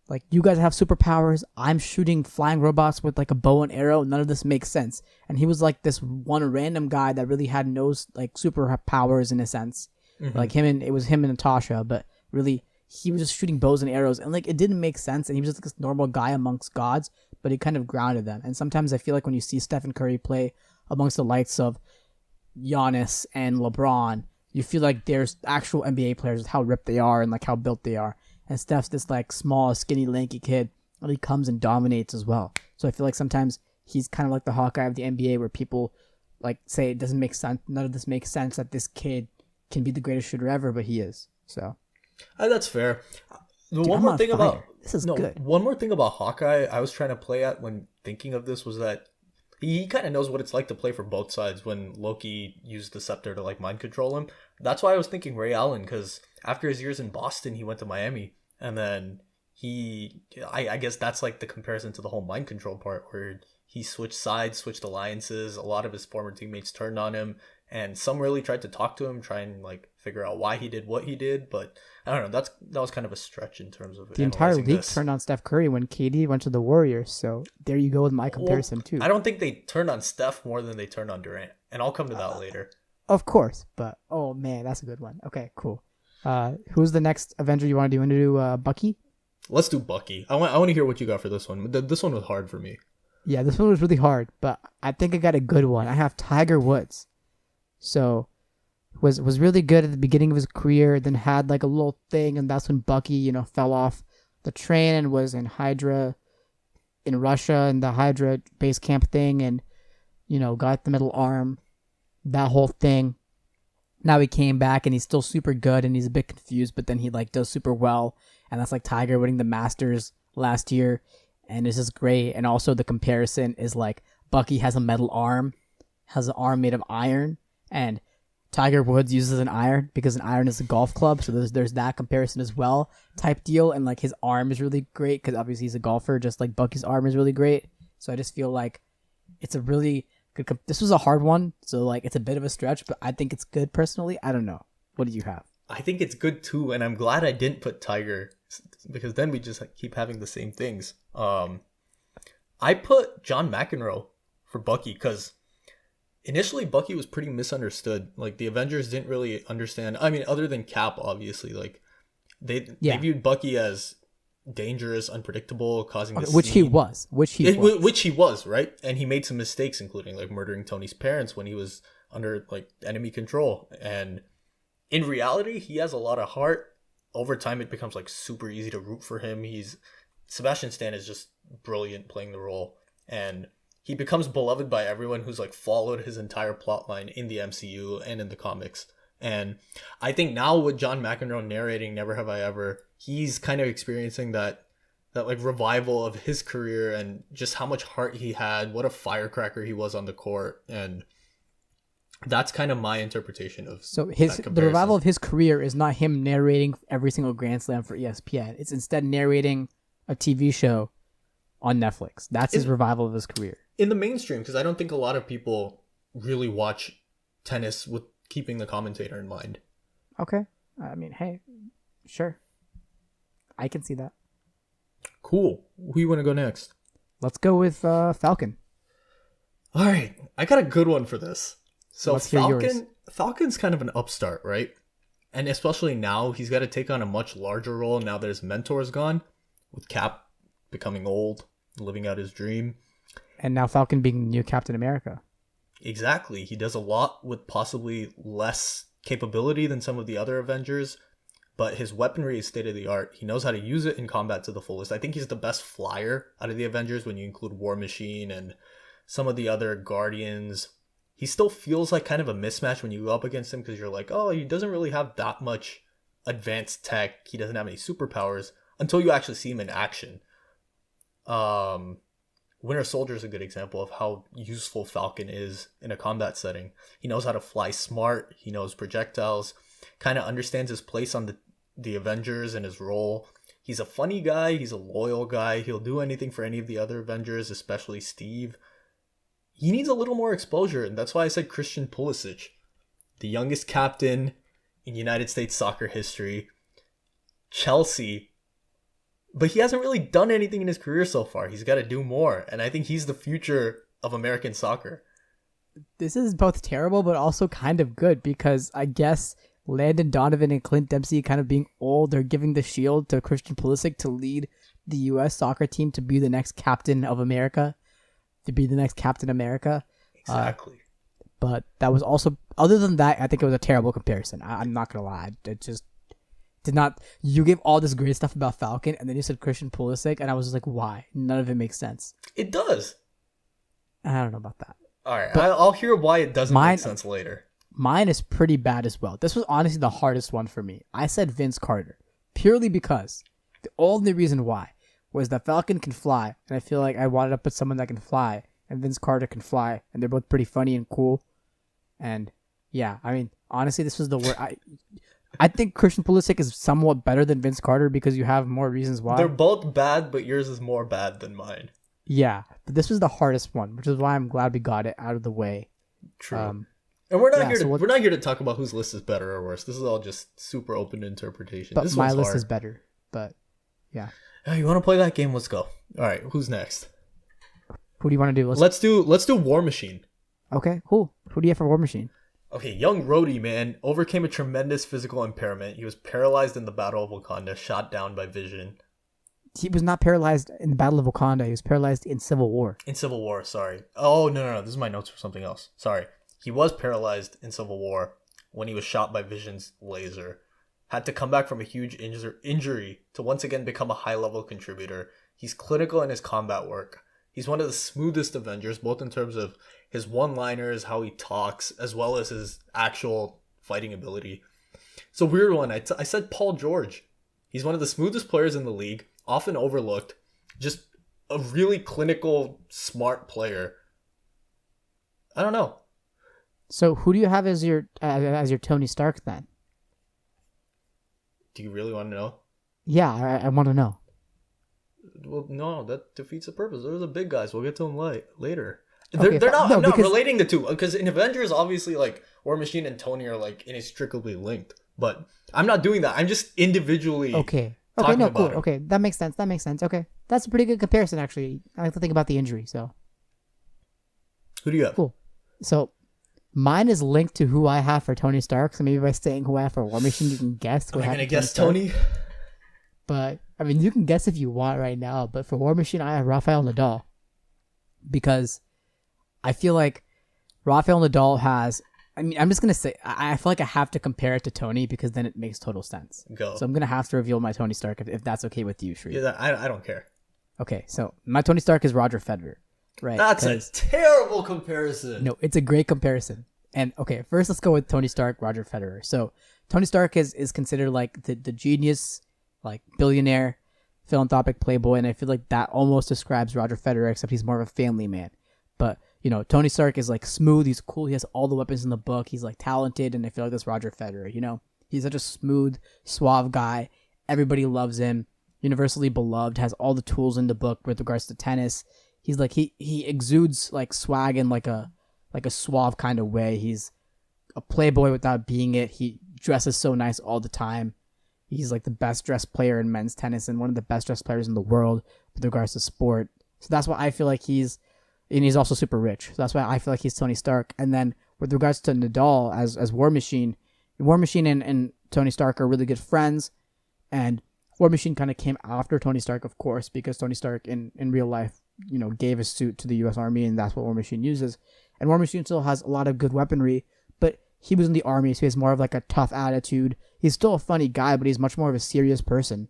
like, you guys have superpowers. I'm shooting flying robots with like a bow and arrow. None of this makes sense. And he was like this one random guy that really had no like superpowers in a sense. Like it was him and Natasha, but really he was just shooting bows and arrows, and like it didn't make sense. And he was just like this normal guy amongst gods, but he kind of grounded them. And sometimes I feel like when you see Stephen Curry play amongst the likes of Giannis and LeBron, you feel like there's actual NBA players with how ripped they are and like how built they are. And Steph's this like small, skinny, lanky kid, and he comes and dominates as well. So I feel like sometimes he's kind of like the Hawkeye of the NBA, where people like say it doesn't make sense. None of this makes sense that this kid can be the greatest shooter ever, but he is. So that's fair. Dude, one more thing about good. One more thing about Hawkeye I was trying to play at when thinking of this was that he kind of knows what it's like to play for both sides. When Loki used the scepter to like mind control him, that's why I was thinking Ray Allen, because after his years in Boston, he went to Miami, and then I guess that's like the comparison to the whole mind control part, where he switched sides, switched alliances. A lot of his former teammates turned on him, and some really tried to talk to him, try and like figure out why he did what he did. But I don't know. That was kind of a stretch in terms of the entire league turned on Steph Curry when KD went to the Warriors. So there you go with my comparison too. I don't think they turned on Steph more than they turned on Durant, and I'll come to that later. Of course, but oh man, that's a good one. Okay, cool. Who's the next Avenger you want to do? You want to do Bucky? Let's do Bucky. I want to hear what you got for this one. This one was hard for me. Yeah, this one was really hard, but I think I got a good one. I have Tiger Woods. So was really good at the beginning of his career, then had like a little thing, and that's when Bucky, fell off the train and was in Hydra in Russia and the Hydra base camp thing, and got the middle arm, that whole thing. Now he came back and he's still super good and he's a bit confused, but then he like does super well, and that's like Tiger winning the Masters last year, and this is great. And also the comparison is like Bucky has a metal arm, has an arm made of iron, and Tiger Woods uses an iron because an iron is a golf club, so there's that comparison as well, type deal. And like his arm is really great because obviously he's a golfer, just like Bucky's arm is really great. So I just feel like it's a really good. This was a hard one, so like it's a bit of a stretch, but I think it's good personally. I don't know. What do you have? I think it's good too, and I'm glad I didn't put Tiger because then we just keep having the same things. I put John McEnroe for Bucky because initially Bucky was pretty misunderstood. Like the Avengers didn't really understand. I mean, other than Cap, obviously, like they viewed Bucky as dangerous, unpredictable, causing this which scene. Which he was, right? And he made some mistakes, including like murdering Tony's parents when he was under like enemy control. And in reality, he has a lot of heart. Over time, it becomes like super easy to root for him. Sebastian Stan is just brilliant playing the role, and he becomes beloved by everyone who's like followed his entire plotline in the MCU and in the comics. And I think now with John McEnroe narrating Never Have I Ever, he's kind of experiencing that like revival of his career and just how much heart he had, what a firecracker he was on the court. And that's kind of my interpretation of the revival of his career is not him narrating every single Grand Slam for ESPN. It's instead narrating a TV show on Netflix. That's his revival of his career. In the mainstream, because I don't think a lot of people really watch tennis with keeping the commentator in mind. Okay. I mean, hey, sure. I can see that. Cool. Who you want to go next? Let's go with Falcon. All right. I got a good one for this. So Falcon's kind of an upstart, right? And especially now, he's got to take on a much larger role now that his mentor's gone, with Cap becoming old, living out his dream. And now Falcon being the new Captain America. Exactly. He does a lot with possibly less capability than some of the other Avengers, but his weaponry is state-of-the-art. He knows how to use it in combat to the fullest. I think he's the best flyer out of the Avengers when you include War Machine and some of the other Guardians. He still feels like kind of a mismatch when you go up against him because you're like, oh, he doesn't really have that much advanced tech. He doesn't have any superpowers until you actually see him in action. Winter Soldier is a good example of how useful Falcon is in a combat setting. He knows how to fly smart. He knows projectiles, kind of understands his place on the Avengers and his role. He's a funny guy. He's a loyal guy. He'll do anything for any of the other Avengers, especially Steve. He needs a little more exposure, and that's why I said Christian Pulisic, the youngest captain in United States soccer history, Chelsea. But he hasn't really done anything in his career so far. He's got to do more, and I think he's the future of American soccer. This is both terrible, but also kind of good, because I guess Landon Donovan and Clint Dempsey kind of being old, they're giving the shield to Christian Pulisic to lead the U.S. soccer team to be the next captain of America, to be the next Captain America. Exactly. But that was also, other than that, I think it was a terrible comparison. I'm not going to lie. It just did not, you gave all this great stuff about Falcon, and then you said Christian Pulisic, and I was just like, why? None of it makes sense. It does. I don't know about that. All right, I'll hear why it doesn't make sense later. Mine is pretty bad as well. This was honestly the hardest one for me. I said Vince Carter, purely because the only reason why was that Falcon can fly, and I feel like I wanted to put someone that can fly, and Vince Carter can fly, and they're both pretty funny and cool. And yeah, I mean, honestly, this was the worst. I think Christian Pulisic is somewhat better than Vince Carter because you have more reasons why. They're both bad, but yours is more bad than mine. Yeah, but this was the hardest one, which is why I'm glad we got it out of the way. True. And we're not here to talk about whose list is better or worse. This is all just super open to interpretation. But this my list is better. But yeah. You want to play that game? Let's go. All right, who's next? Who do you want to do? Let's do War Machine. Okay, cool. Who do you have for War Machine? Okay, young Rhodey, man, overcame a tremendous physical impairment. He was paralyzed in the Battle of Wakanda, shot down by Vision. He was not paralyzed in the Battle of Wakanda. He was paralyzed in Civil War. In Civil War, sorry. Oh, no. This is my notes for something else. Sorry. He was paralyzed in Civil War when he was shot by Vision's laser. Had to come back from a huge injury to once again become a high-level contributor. He's clinical in his combat work. He's one of the smoothest Avengers, both in terms of his one-liners, how he talks, as well as his actual fighting ability. It's a weird one. I said Paul George. He's one of the smoothest players in the league, often overlooked. Just a really clinical, smart player. I don't know. So who do you have as your Tony Stark then? Do you really want to know? Yeah, I want to know. Well, no, that defeats the purpose. Those are the big guys. We'll get to them later. Okay, They're not. no, I'm not because- relating the two because in Avengers, obviously, like War Machine and Tony are like inextricably linked. But I'm not doing that. I'm just individually. Okay. talking No, about cool. it. Okay, that makes sense. Okay, that's a pretty good comparison actually. I like to think about the injury. So Who do you have? cool. So mine is linked to who I have for Tony Stark. So maybe by saying who I have for War Machine, you can guess who Am I I have gonna for guess Stark. Tony? But I mean, you can guess if you want right now. But for War Machine, I have Rafael Nadal because I feel like Rafael Nadal has. I mean, I'm just gonna say I feel like I have to compare it to Tony because then it makes total sense. Go. So I'm gonna have to reveal my Tony Stark if that's okay with you, Shri. Yeah, I don't care. Okay, so my Tony Stark is Roger Federer, right? That's a 'Cause- terrible comparison. no, it's a great comparison. And okay, first let's go with Tony Stark, Roger Federer. So Tony Stark is considered like the genius, like billionaire, philanthropic playboy, and I feel like that almost describes Roger Federer, except he's more of a family man. But you know, Tony Stark is like smooth, he's cool, he has all the weapons in the book, he's like talented, and I feel like that's Roger Federer, you know? He's such a smooth, suave guy. Everybody loves him, universally beloved, has all the tools in the book with regards to tennis. He's like he exudes like swag in like a suave kind of way. He's a playboy without being it. He dresses so nice all the time. He's like the best dressed player in men's tennis and one of the best dressed players in the world with regards to sport. So that's why I feel like he's also super rich. So that's why I feel like he's Tony Stark. And then with regards to Nadal as War Machine and Tony Stark are really good friends. And War Machine kind of came after Tony Stark, of course, because Tony Stark in real life, you know, gave his suit to the U.S. Army, and that's what War Machine uses. And War Machine still has a lot of good weaponry, but he was in the Army, so he has more of like a tough attitude. He's still a funny guy, but he's much more of a serious person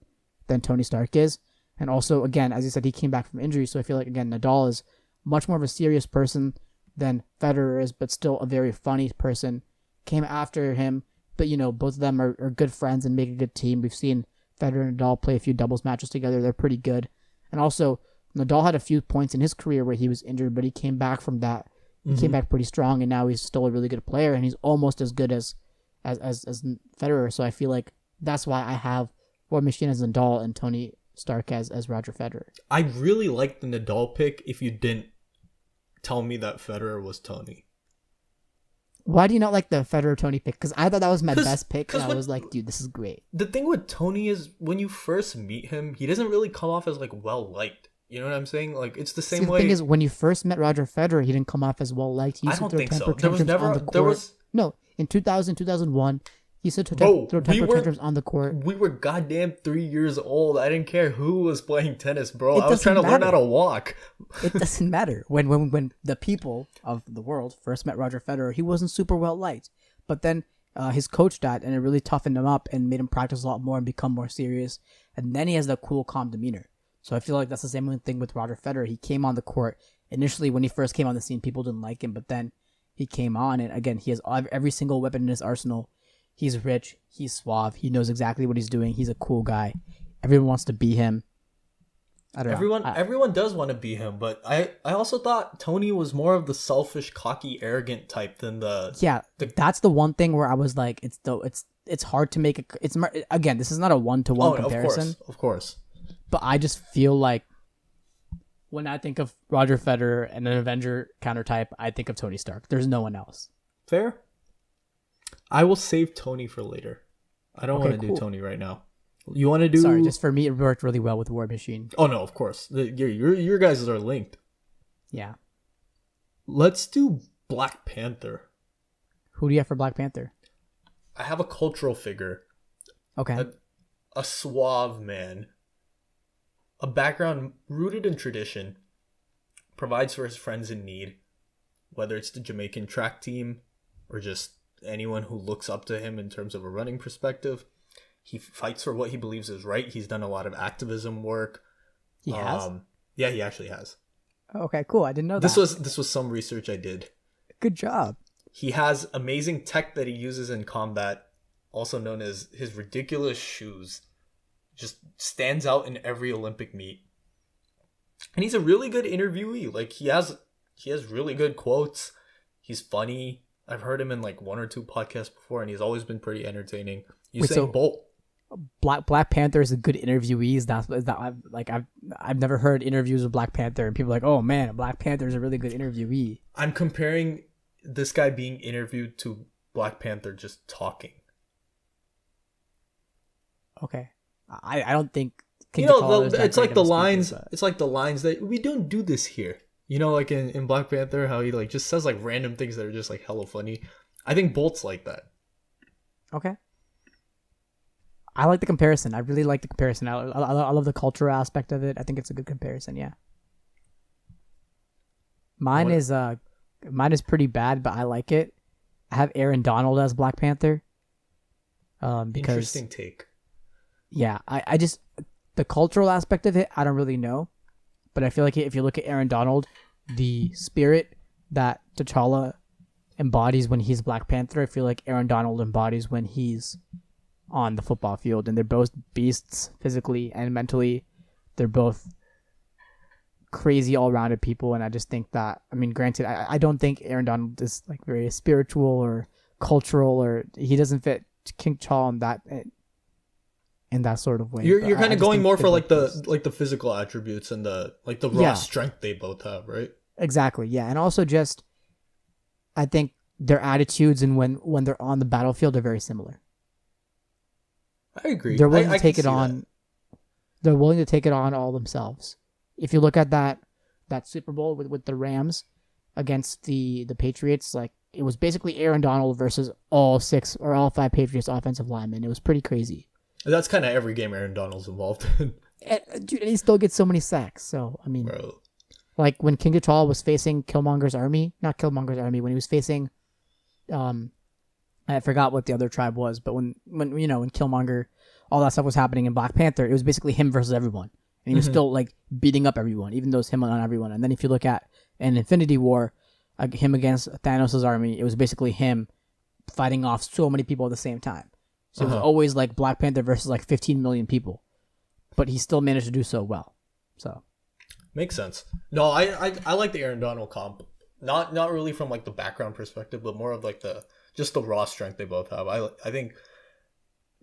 than Tony Stark is. And also, again, as you said, he came back from injury, so I feel like, again, Nadal is much more of a serious person than Federer is, but still a very funny person. Came after him, but, you know, both of them are good friends and make a good team. We've seen Federer and Nadal play a few doubles matches together. They're pretty good. And also, Nadal had a few points in his career where he was injured, but he came back from that. He came back pretty strong, and now he's still a really good player, and he's almost as good as Federer. So I feel like that's why I have War Machine as Nadal and Tony Stark as Roger Federer. I really like the Nadal pick if you didn't tell me that Federer was Tony. Why do you not like the Federer-Tony pick? Because I thought that was my 'Cause- best pick, and 'cause I when- was like, dude, this is great. The thing with Tony is when you first meet him, he doesn't really come off as like well liked. You know what I'm saying? Like it's the same See, the way. thing is, when you first met Roger Federer, he didn't come off as well liked. He I used don't to throw think so. temper There was tantrums on never. the court. There was. No, in 2000, 2001, he used to Bro, throw we temper were- tantrums on the court. We were goddamn 3 years old. I didn't care who was playing tennis, bro. It I was trying to doesn't learn how matter. to walk. It doesn't matter. When the people of the world first met Roger Federer, he wasn't super well liked. But then his coach died, and it really toughened him up and made him practice a lot more and become more serious. And then he has that cool, calm demeanor. So I feel like that's the same thing with Roger Federer. He came on the court. Initially, when he first came on the scene, people didn't like him. But then he came on, and again, he has every single weapon in his arsenal. He's rich. He's suave. He knows exactly what he's doing. He's a cool guy. Everyone wants to be him. I don't know. Everyone does want to be him, but I also thought Tony was more of the selfish, cocky, arrogant type than Yeah, that's the one thing where I was like, it's hard to make again, this is not a one-to-one comparison. Of course. But I just feel like when I think of Roger Federer and an Avenger countertype, I think of Tony Stark. There's no one else. Fair. I will save Tony for later. I don't Okay, want to cool. do Tony right now. You want to do? Sorry, just for me, it worked really well with War Machine. Oh no, of course. Your guys are linked. Yeah. Let's do Black Panther. Who do you have for Black Panther? I have a cultural figure, Okay. a suave man, a background rooted in tradition, provides for his friends in need, whether it's the Jamaican track team or just anyone who looks up to him in terms of a running perspective. He fights for what he believes is right. He's done a lot of activism work. He has? Yeah, he actually has. Okay, cool. I didn't know This that. was some research I did. Good job. He has amazing tech that he uses in combat, also known as his ridiculous shoes. Just stands out in every Olympic meet. And he's a really good interviewee. Like he has really good quotes. He's funny. I've heard him in like one or two podcasts before, and he's always been pretty entertaining. Wait, so Bolt. Black Panther is a good interviewee. I've never heard interviews with Black Panther, and people are like, oh man, Black Panther is a really good interviewee. I'm comparing this guy being interviewed to Black Panther just talking. Okay, I don't think it's like the lines. It's like the lines that we don't do this here. You know, like in Black Panther, how he like just says like random things that are just like hella funny. I think Bolt's like that. Okay. I like the comparison. I really like the comparison. I love the cultural aspect of it. I think it's a good comparison. Yeah. Mine is pretty bad, but I like it. I have Aaron Donald as Black Panther. Because interesting take. Yeah, I just the cultural aspect of it, I don't really know, but I feel like if you look at Aaron Donald, the spirit that T'Challa embodies when he's Black Panther, I feel like Aaron Donald embodies when he's on the football field, and they're both beasts physically and mentally. They're both crazy all-rounded people, and I just think that, I mean, granted, I don't think Aaron Donald is like very spiritual or cultural, or he doesn't fit King T'Challa in that sort of way. You're kind of going more for like the physical attributes and the raw strength they both have, right? Exactly, yeah, and also just I think their attitudes and when they're on the battlefield are very similar. I agree. They're willing to take it on. They're willing to take it on all themselves. If you look at that Super Bowl with the Rams against the Patriots, like it was basically Aaron Donald versus all 6 or all 5 Patriots offensive linemen. It was pretty crazy. That's kind of every game Aaron Donald's involved in. Dude, and he still gets so many sacks. So I mean, bro, like when King T'Challa was facing Killmonger's army, not Killmonger's army, when he was facing, I forgot what the other tribe was, but when Killmonger, all that stuff was happening in Black Panther, it was basically him versus everyone, and he was still like beating up everyone, even though it's him on everyone. And then if you look at an Infinity War, him against Thanos' army, it was basically him fighting off so many people at the same time. So it was always like Black Panther versus like 15 million people, but he still managed to do so well. So makes sense. No, I like the Aaron Donald comp, not really from like the background perspective, but more of like the raw strength they both have. I think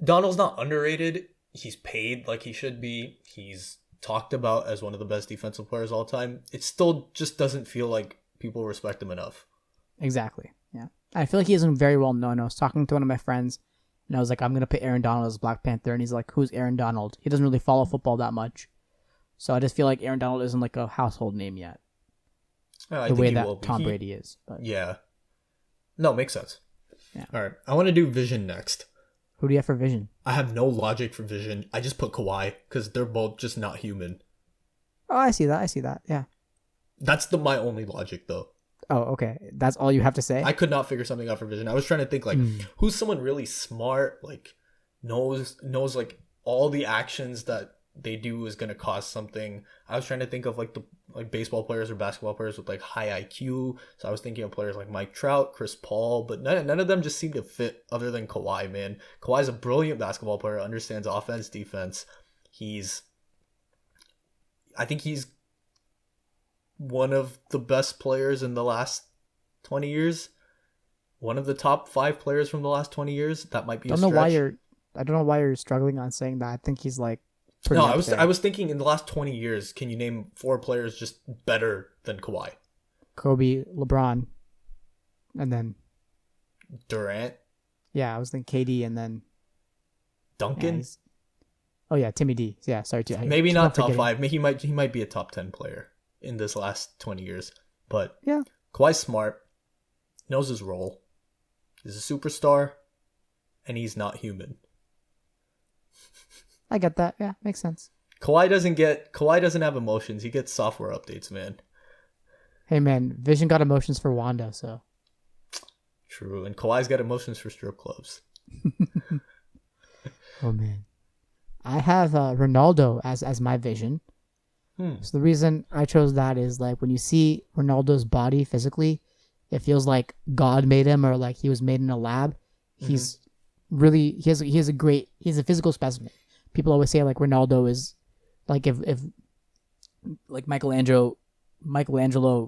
Donald's not underrated. He's paid like he should be. He's talked about as one of the best defensive players of all time. It still just doesn't feel like people respect him enough. Exactly. Yeah. I feel like he isn't very well known. I was talking to one of my friends, and I was like, I'm going to put Aaron Donald as Black Panther. And he's like, who's Aaron Donald? He doesn't really follow football that much. So I just feel like Aaron Donald isn't like a household name yet. The way that Tom Brady is. But. Yeah. No, makes sense. Yeah. All right. I want to do Vision next. Who do you have for Vision? I have no logic for Vision. I just put Kawhi because they're both just not human. Oh, I see that. Yeah. That's my only logic, though. Oh, okay. That's all you have to say? I could not figure something out for Vision. I was trying to think, like, who's someone really smart, like, knows, like, all the actions that they do is going to cause something. I was trying to think of, like, baseball players or basketball players with, like, high IQ. So I was thinking of players like Mike Trout, Chris Paul, but none of them just seem to fit other than Kawhi, man. Kawhi's a brilliant basketball player, understands offense, defense. I think he's one of the best players in the last 20 years. One of the top 5 players from the last 20 years. That might be a stretch. I don't know why you're struggling on saying that. I think he's like no, I was thinking in the last 20 years, can you name 4 players just better than Kawhi? Kobe, LeBron, and then Durant. Yeah, I was thinking KD and then Duncan. Timmy D. Yeah, sorry too. Maybe not top 5. He might be a top 10 player in this last 20 years. But yeah, Kawhi's smart, knows his role. He's a superstar, and he's not human. I get that. Yeah, makes sense. Kawhi doesn't have emotions. He gets software updates, man. Hey man, Vision got emotions for Wanda, so. True, and Kawhi's got emotions for strip clubs. Oh man, I have Ronaldo as my Vision. So the reason I chose that is like when you see Ronaldo's body physically, it feels like God made him or like he was made in a lab. He's really he's a physical specimen. People always say like Ronaldo is like if like Michelangelo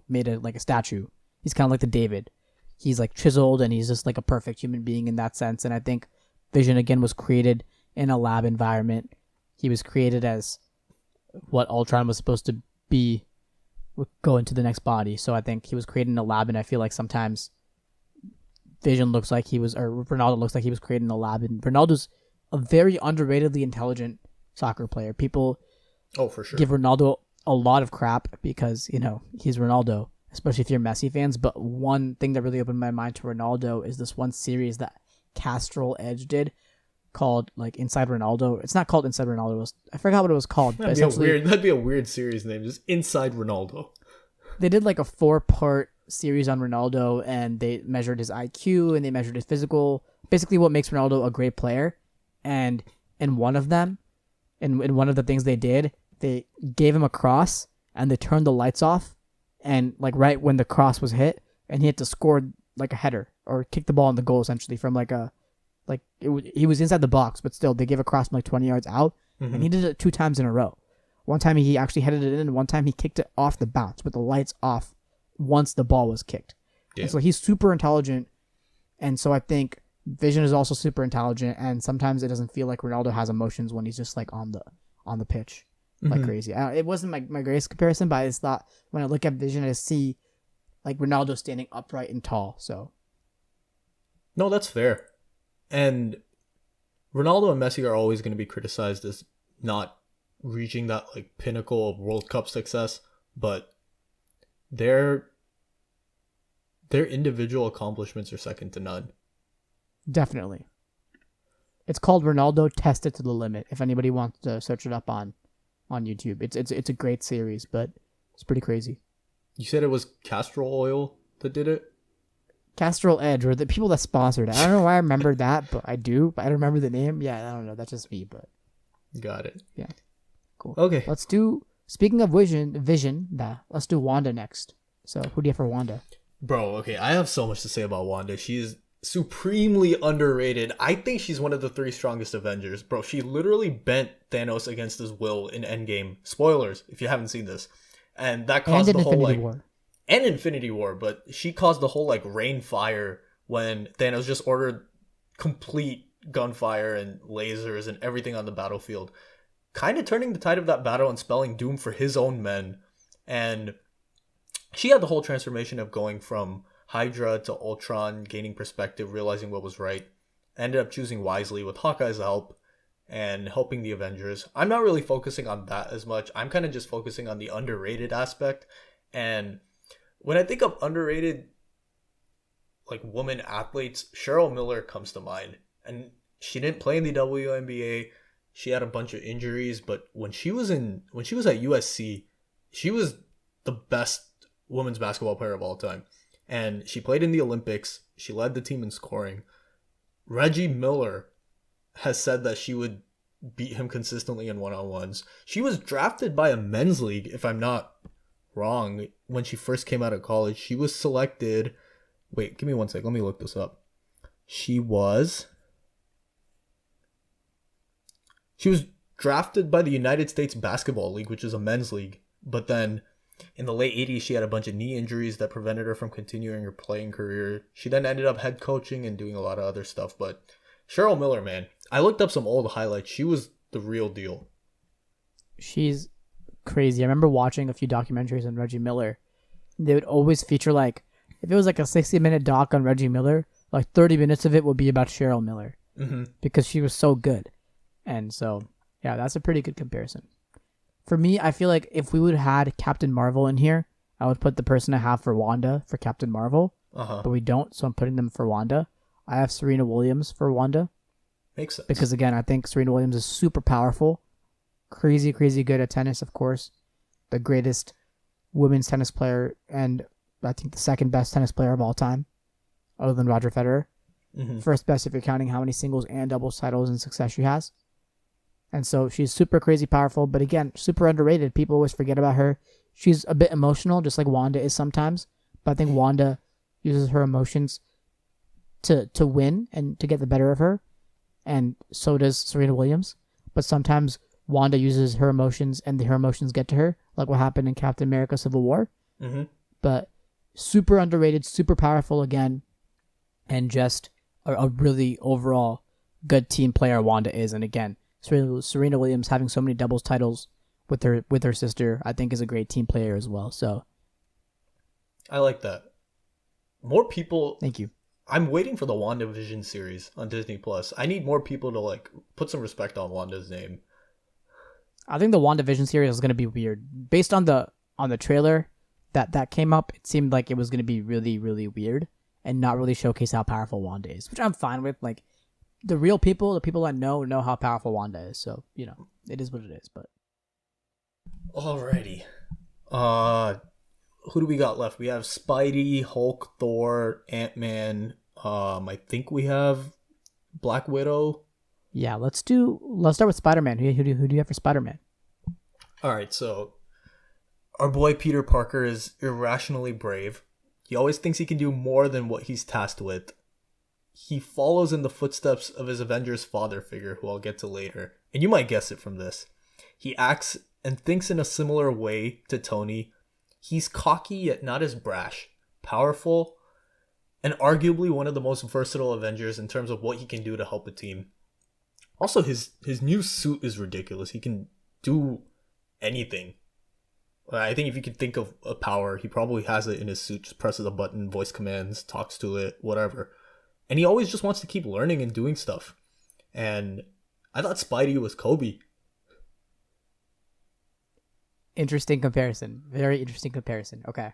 made a statue. He's kind of like the David. He's like chiseled and he's just like a perfect human being in that sense. And I think Vision again was created in a lab environment. He was created as what Ultron was supposed to be, would go into the next body. So I think he was created in a lab, and I feel like sometimes Vision looks like he was, or Ronaldo looks like he was created in a lab. And Ronaldo's a very underratedly intelligent soccer player. People, for sure, give Ronaldo a lot of crap because he's Ronaldo, especially if you're Messi fans. But one thing that really opened my mind to Ronaldo is this one series that Castrol Edge did, called like Inside Ronaldo. It's not called Inside Ronaldo. I forgot what it was called. That'd be a weird series name, just Inside Ronaldo. They did like a 4-part series on Ronaldo, and they measured his IQ and they measured his physical. Basically, what makes Ronaldo a great player. And in one of them, in one of the things they did, they gave him a cross and they turned the lights off, and like right when the cross was hit, and he had to score like a header or kick the ball in the goal essentially from he was inside the box, but still they gave a cross from like 20 yards out, and he did it 2 times in a row. One time he actually headed it in, and one time he kicked it off the bounce with the lights off once the ball was kicked. Yeah. And so he's super intelligent, and so I think Vision is also super intelligent, and sometimes it doesn't feel like Ronaldo has emotions when he's just like on the pitch like crazy. It wasn't my greatest comparison, but I just thought when I look at Vision, I see like Ronaldo standing upright and tall. So no, that's fair. And Ronaldo and Messi are always going to be criticized as not reaching that like pinnacle of World Cup success, but their individual accomplishments are second to none. Definitely. It's called Ronaldo Tested to the Limit. If anybody wants to search it up on YouTube, it's a great series, but it's pretty crazy. You said it was Castrol Oil that did it? Castrol Edge, or the people that sponsored it. I don't know why I remember that, but I do. But I don't remember the name. Yeah, I don't know. That's just me, but... Got it. Yeah. Cool. Okay. Speaking of Vision, let's do Wanda next. So, who do you have for Wanda? Bro, okay, I have so much to say about Wanda. She's supremely underrated. I think she's one of the 3 strongest Avengers. Bro, she literally bent Thanos against his will in Endgame. Spoilers, if you haven't seen this. And that caused the whole, Infinity War. And Infinity War, but she caused the whole, like, rain fire when Thanos just ordered complete gunfire and lasers and everything on the battlefield. Kind of turning the tide of that battle and spelling doom for his own men. And she had the whole transformation of going from Hydra to Ultron, gaining perspective, realizing what was right. Ended up choosing wisely with Hawkeye's help and helping the Avengers. I'm not really focusing on that as much. I'm kind of just focusing on the underrated aspect. And when I think of underrated, like, woman athletes, Cheryl Miller comes to mind. And she didn't play in the WNBA. She had a bunch of injuries, but when she was at USC, she was the best women's basketball player of all time. And she played in the Olympics. She led the team in scoring. Reggie Miller has said that she would beat him consistently in one-on-ones. She was drafted by a men's league, if I'm not wrong, when she first came out of college. She was selected... Wait, give me one sec. Let me look this up. She was drafted by the United States Basketball League, which is a men's league. But then in the late 80s, she had a bunch of knee injuries that prevented her from continuing her playing career. She then ended up head coaching and doing a lot of other stuff. But Cheryl Miller, man, I looked up some old highlights. She was the real deal. She's crazy. I remember watching a few documentaries on Reggie Miller. They would always feature, like, if it was like a 60-minute doc on Reggie Miller, like 30 minutes of it would be about Cheryl Miller. Because she was so good. And so, yeah, that's a pretty good comparison. For me, I feel like if we would have had Captain Marvel in here, I would put the person I have for Wanda for Captain Marvel. But we don't, so I'm putting them for Wanda. I have Serena Williams for Wanda. Makes sense. Because, again, I think Serena Williams is super powerful. crazy, crazy good at tennis, of course. The greatest women's tennis player, and I think the second best tennis player of all time, other than Roger Federer. Mm-hmm. First best if you're counting how many singles and doubles titles in success she has. And so she's super crazy powerful, but again, super underrated. People always forget about her. She's a bit emotional, just like Wanda is sometimes. But I think Wanda uses her emotions to win and to get the better of her. And so does Serena Williams. But sometimes Wanda uses her emotions and her emotions get to her, like what happened in Captain America Civil War. Mm-hmm. But super underrated, super powerful again, and just a really overall good team player Wanda is. And again, Serena Williams having so many doubles titles with her sister, I think is a great team player as well. So I like that. More people. thank you. I'm waiting for the WandaVision series on Disney Plus. I need more people to like put some respect on Wanda's name. I think the WandaVision series is going to be weird. Based on the trailer that came up, it seemed like it was going to be really, really weird and not really showcase how powerful Wanda is, which I'm fine with. Like, the real people, the people that know how powerful Wanda is. So, it is what it is. But Alrighty. Who do we got left? We have Spidey, Hulk, Thor, Ant-Man. I think we have Black Widow. yeah, let's start with Spider-Man. Who do you have for Spider-Man? Alright, so our boy Peter Parker is irrationally brave. He always thinks he can do more than what he's tasked with. He follows in the footsteps of his Avengers father figure, who I'll get to later. And you might guess it from this. He acts and thinks in a similar way to Tony. He's cocky yet not as brash, powerful, and arguably one of the most versatile Avengers in terms of what he can do to help a team. Also, his new suit is ridiculous. He can do anything. I think if you could think of a power, he probably has it in his suit. Just presses a button, voice commands, talks to it, whatever. And he always just wants to keep learning and doing stuff. And I thought Spidey was Kobe. Interesting comparison. Very interesting comparison. Okay.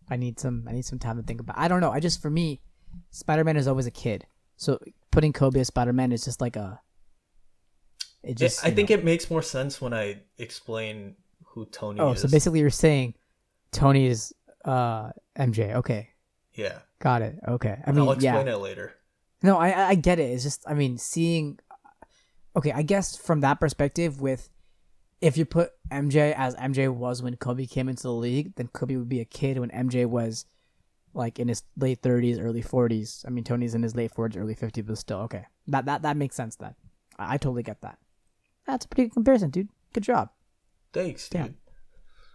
I need some time to think about. I don't know. For me, Spider-Man is always a kid. So putting Kobe as Spider-Man is just like I think it makes more sense when I explain who Tony is. Oh, so basically you're saying Tony is MJ. Okay. Yeah. Got it. Okay. I'll explain it later. No, I get it. It's just, seeing... Okay, I guess from that perspective, if you put MJ as MJ was when Kobe came into the league, then Kobe would be a kid when MJ was like in his late 30s, early 40s. Tony's in his late 40s, early 50s, but still, okay. That makes sense then. I totally get that. That's a pretty good comparison, dude. Good job. Thanks, dude. Damn.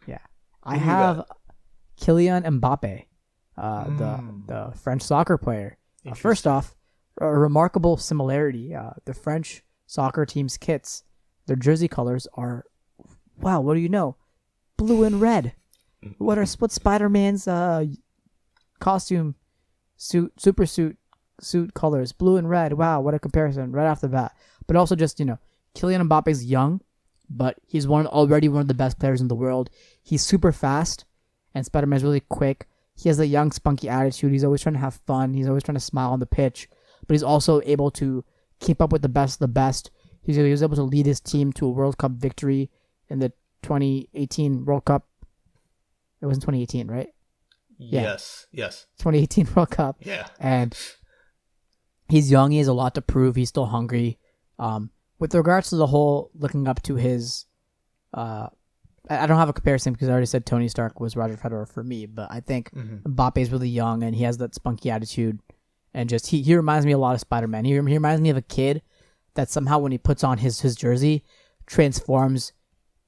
Yeah. I have Kylian Mbappe, the French soccer player. First off, a remarkable similarity. The French soccer team's kits, their jersey colors are, wow, what do you know? Blue and red. What's Spider-Man's costume super suit colors? Blue and red. Wow, what a comparison right off the bat. But also just, Kylian Mbappe's young, but he's already one of the best players in the world. He's super fast, and Spider-Man's really quick. He has a young, spunky attitude. He's always trying to have fun. He's always trying to smile on the pitch, but he's also able to keep up with the best of the best. He was able to lead his team to a World Cup victory in the 2018 World Cup. It wasn't 2018, right? Yes. 2018 World Cup. Yeah. And he's young. He has a lot to prove. He's still hungry. With regards to the whole looking up to his... I don't have a comparison because I already said Tony Stark was Roger Federer for me, but I think Mbappe is really young and he has that spunky attitude. And just he reminds me a lot of Spider-Man. He reminds me of a kid that somehow when he puts on his jersey transforms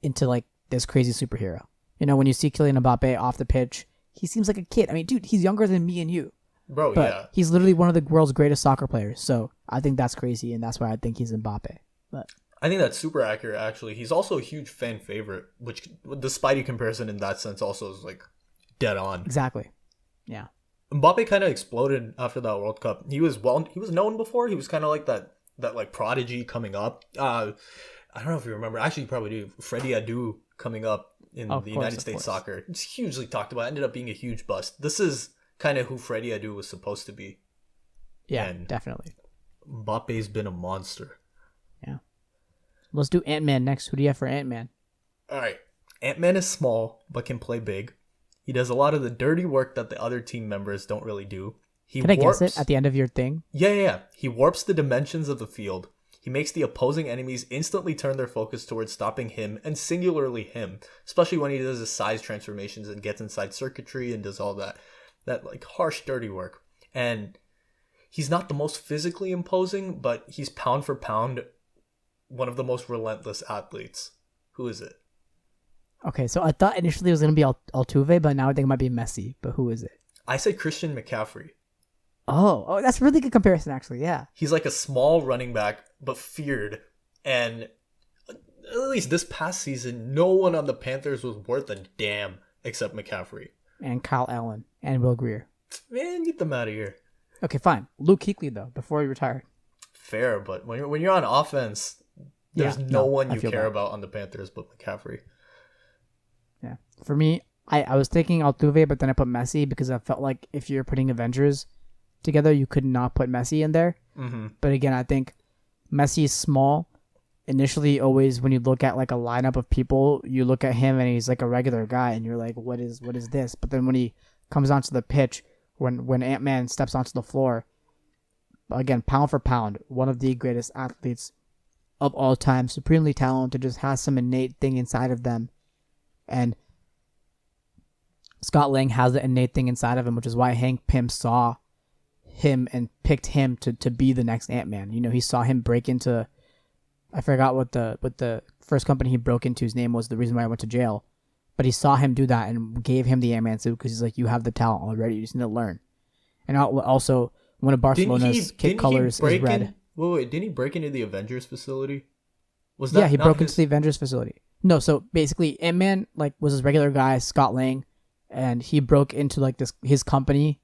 into like this crazy superhero. When you see Kylian Mbappe off the pitch, he seems like a kid. Dude, he's younger than me and you. Bro, but yeah. He's literally one of the world's greatest soccer players. So I think that's crazy, and that's why I think he's Mbappe. But I think that's super accurate, actually. He's also a huge fan favorite, which the Spidey comparison in that sense also is like dead on. Exactly. Yeah. Mbappe kind of exploded after that World Cup. He was known before. He was kind of like that like prodigy coming up. I don't know if you remember. Actually, you probably do. Freddie Adu coming up in the United States soccer. It's hugely talked about. Ended up being a huge bust. This is kind of who Freddie Adu was supposed to be. Yeah, and definitely. Mbappe's been a monster. Yeah. Let's do Ant-Man next. Who do you have for Ant-Man? All right. Ant-Man is small, but can play big. He does a lot of the dirty work that the other team members don't really do. He Can I warps... guess it at the end of your thing? Yeah. He warps the dimensions of the field. He makes the opposing enemies instantly turn their focus towards stopping him, and singularly him, especially when he does his size transformations and gets inside circuitry and does all that like harsh, dirty work. And he's not the most physically imposing, but he's pound for pound one of the most relentless athletes. Who is it? Okay, so I thought initially it was going to be Altuve, but now I think it might be Messi. But who is it? I say Christian McCaffrey. Oh, that's a really good comparison, actually. Yeah. He's like a small running back, but feared. And at least this past season, no one on the Panthers was worth a damn except McCaffrey. And Kyle Allen and Will Greer. Man, get them out of here. Okay, fine. Luke Kuechly, though, before he retired. Fair, but when you're on offense, there's no one you care about on the Panthers but McCaffrey. Yeah. For me, I was thinking Altuve, but then I put Messi because I felt like if you're putting Avengers together, you could not put Messi in there. Mm-hmm. But again, I think Messi is small. Initially, always when you look at like a lineup of people, you look at him and he's like a regular guy, and you're like, what is this? But then when he comes onto the pitch, when Ant-Man steps onto the floor, again, pound for pound, one of the greatest athletes of all time, supremely talented, just has some innate thing inside of them. And Scott Lang has the innate thing inside of him, which is why Hank Pym saw him and picked him to be the next Ant-Man. You know, he saw him break into, I forgot what the first company he broke into, his name was, the reason why I went to jail. But he saw him do that and gave him the Ant-Man suit because he's like, you have the talent already, you just need to learn. And also, one of Barcelona's kit colors is red. Wait, didn't he break into the Avengers facility? Was that? Yeah, he broke into the Avengers facility. No, so basically, Ant-Man like was his regular guy, Scott Lang, and he broke into like his company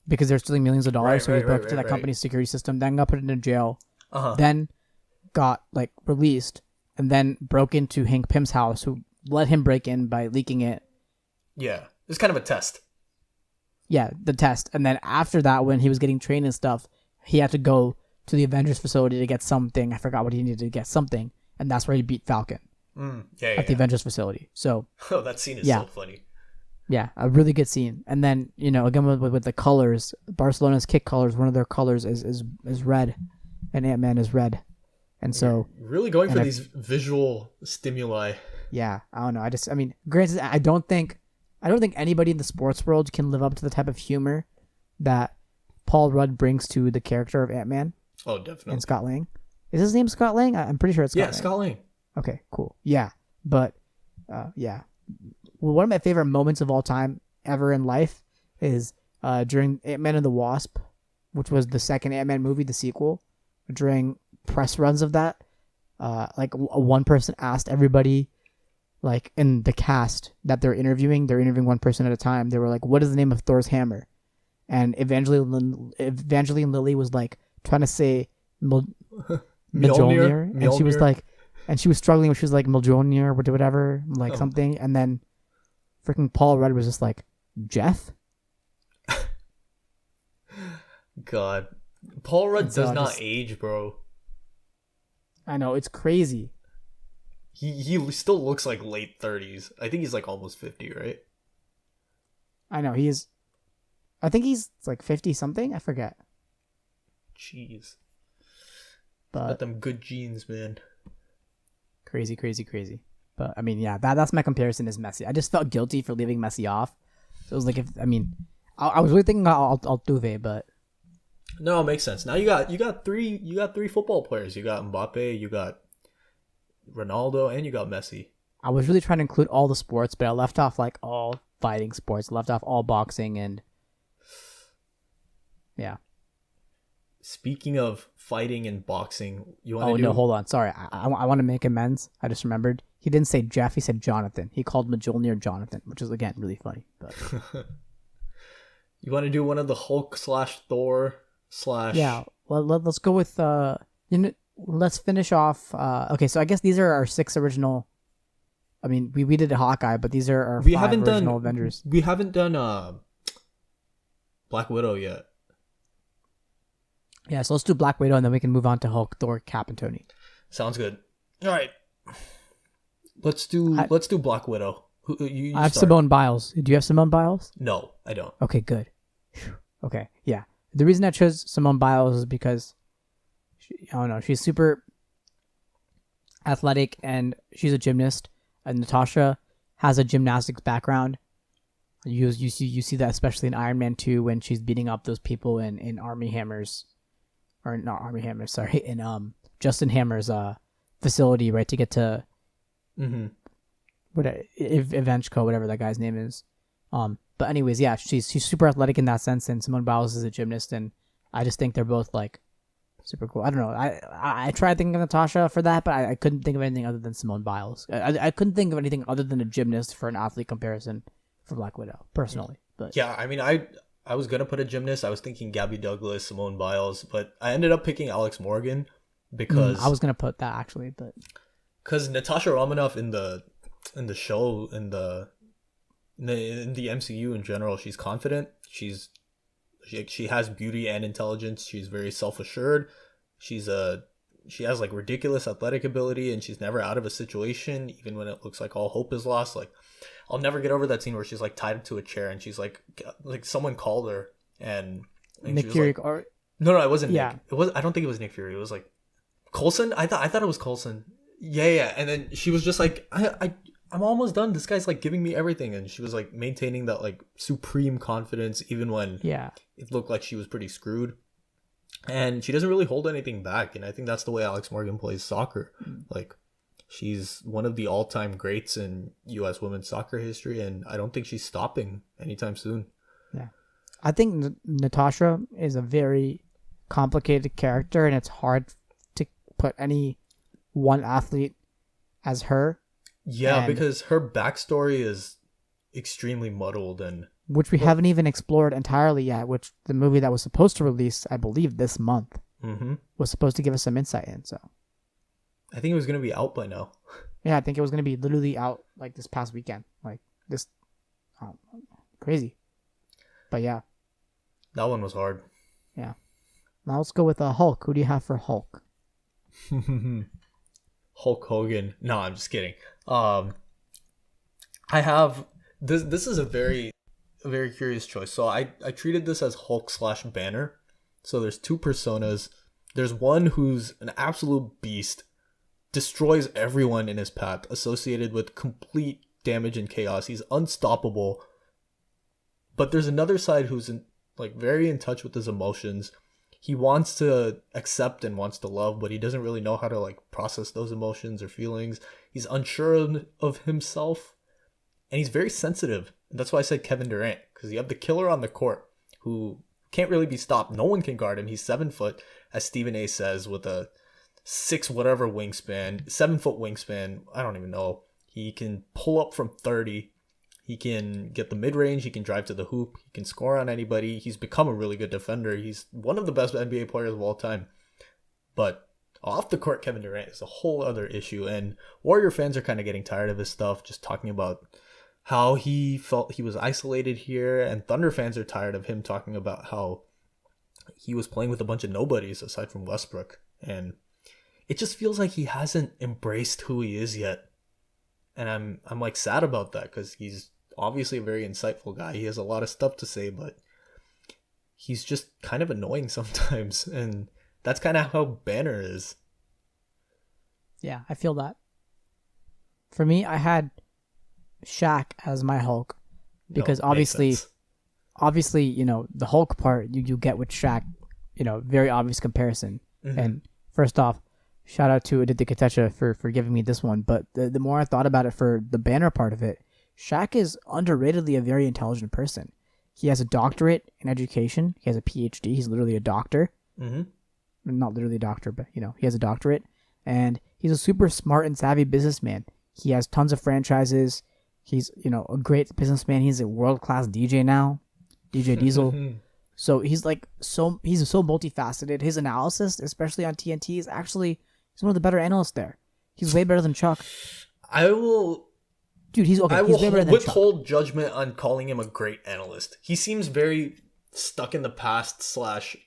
because they're stealing millions of dollars. So he broke into that company's security system, then got put into jail, then got like released, and then broke into Hank Pym's house, who let him break in by leaking it. Yeah, it's kind of a test. Yeah, the test. And then after that, when he was getting trained and stuff, he had to go to the Avengers facility to get something. I forgot what he needed to get something. And that's where he beat Falcon. At the Avengers facility. So, that scene is so funny. Yeah, a really good scene. And then, you know, again with the colors, Barcelona's kit colors, one of their colors is red. And Ant-Man is red. And so... You're really going for these visual stimuli. Yeah, I don't know. Granted, I don't think anybody in the sports world can live up to the type of humor that Paul Rudd brings to the character of Ant-Man. Oh, definitely. And Scott Lang. Is his name Scott Lang? I'm pretty sure it's Scott Lang. Yeah, Scott Lang. Okay, cool. Yeah, but yeah. Well, one of my favorite moments of all time ever in life is during Ant-Man and the Wasp, which was the second Ant-Man movie, the sequel. During press runs of that, like one person asked everybody, like in the cast that they're interviewing one person at a time. They were like, "What is the name of Thor's hammer?" And Evangeline Lilly was like trying to say Mjolnir, and she was like, and she was struggling. She was like Mjolnir or whatever, like something. And then freaking Paul Rudd was just like, Jeff. God, Paul Rudd does not age, bro. I know, it's crazy. He still looks like late 30s. I think he's like almost 50, right? I know, he is. I think he's like 50 something. I forget. Jeez. But got them good genes, man. Crazy. But I mean, yeah, that's my comparison is Messi. I just felt guilty for leaving Messi off. So it was like, I was really thinking Altuve, but no, it makes sense. Now you got three football players. You got Mbappe, you got Ronaldo, and you got Messi. I was really trying to include all the sports, but I left off like all fighting sports. I left off all boxing and yeah. Speaking of fighting and boxing, you want to Oh, no, hold on. Sorry. I want to make amends. I just remembered. He didn't say Jeff. He said Jonathan. He called Mjolnir Jonathan, which is, again, really funny. But you want to do one of the Hulk / Thor / Yeah. Well, let's go with... let's finish off... okay, so I guess these are our 6 original... I mean, we did a Hawkeye, but these are our 5 original Avengers. We haven't done Black Widow yet. Yeah, so let's do Black Widow, and then we can move on to Hulk, Thor, Cap, and Tony. Sounds good. All right. Let's do Black Widow. You I have start. Simone Biles. Do you have Simone Biles? No, I don't. Okay, good. Phew. Okay, yeah. The reason I chose Simone Biles is because I don't know, she's super athletic and she's a gymnast. And Natasha has a gymnastics background. You see that especially in Iron Man 2 when she's beating up those people in Army Hammers, or not Army Hammers, sorry, in Justin Hammer's facility, right, to get to Mm-hmm. Evenchko, whatever that guy's name is. But anyways, yeah, she's super athletic in that sense, and Simone Biles is a gymnast, and I just think they're both like super cool. I don't know. I tried thinking of Natasha for that, but I couldn't think of anything other than Simone Biles. I couldn't think of anything other than a gymnast for an athlete comparison for Black Widow, personally. But Yeah, I mean, I was gonna put a gymnast. I was thinking Gabby Douglas, Simone Biles, but I ended up picking Alex Morgan because I was gonna put that actually, but Natasha Romanoff in the show in the MCU in general, she's confident. She has beauty and intelligence. She's very self-assured. She has like ridiculous athletic ability, and she's never out of a situation even when it looks like all hope is lost. Like, I'll never get over that scene where she's like tied to a chair and she's like someone called her and Nick she was Fury like, or no, it wasn't yeah. Nick. It was, I don't think it was Nick Fury. It was like Coulson. I thought it was Coulson. Yeah. And then she was just like, I'm almost done. This guy's like giving me everything, and she was like maintaining that like supreme confidence even when it looked like she was pretty screwed. And she doesn't really hold anything back, and I think that's the way Alex Morgan plays soccer. Like, she's one of the all-time greats in U.S. women's soccer history, and I don't think she's stopping anytime soon. Yeah, I think Natasha is a very complicated character, and it's hard to put any one athlete as her. Yeah, because her backstory is extremely muddled, and which we haven't even explored entirely yet, which the movie that was supposed to release, I believe, this month, was supposed to give us some insight in. So I think it was going to be out by now. Yeah, I think it was going to be literally out like this past weekend. Like this, crazy. But yeah. That one was hard. Yeah. Now let's go with Hulk. Who do you have for Hulk? Hulk Hogan. No, I'm just kidding. I have this is a very curious choice. So I treated this as Hulk / Banner. So there's two personas. There's one who's an absolute beast, destroys everyone in his path, associated with complete damage and chaos. He's unstoppable. But there's another side who's very in touch with his emotions. He wants to accept and wants to love, but he doesn't really know how to process those emotions or feelings. He's unsure of himself, and he's very sensitive. And that's why I said Kevin Durant, because you have the killer on the court who can't really be stopped. No one can guard him. He's 7 foot, as Stephen A says, with a 6 whatever wingspan, 7 foot wingspan. I don't even know. He can pull up from 30. He can get the mid-range. He can drive to the hoop. He can score on anybody. He's become a really good defender. He's one of the best NBA players of all time. But off the court, Kevin Durant is a whole other issue. And Warrior fans are kind of getting tired of his stuff, just talking about how he felt he was isolated here. And Thunder fans are tired of him talking about how he was playing with a bunch of nobodies aside from Westbrook. And it just feels like he hasn't embraced who he is yet. And I'm sad about that, because he's obviously a very insightful guy. He has a lot of stuff to say, but he's just kind of annoying sometimes. And that's kind of how Banner is. Yeah, I feel that. For me, I had Shaq as my Hulk, because obviously, the Hulk part you get with Shaq, very obvious comparison. Mm-hmm. And first off, shout out to Aditya Katecha for giving me this one. But the more I thought about it for the Banner part of it, Shaq is underratedly a very intelligent person. He has a doctorate in education. He has a PhD. He's literally a doctor. Mm-hmm. Not literally a doctor, but, he has a doctorate. And he's a super smart and savvy businessman. He has tons of franchises. He's, a great businessman. He's a world-class DJ now. DJ Diesel. So he's so multifaceted. His analysis, especially on TNT, is actually... He's one of the better analysts there. He's way better than Chuck. I will withhold Chuck. Judgment on calling him a great analyst. He seems very stuck in the past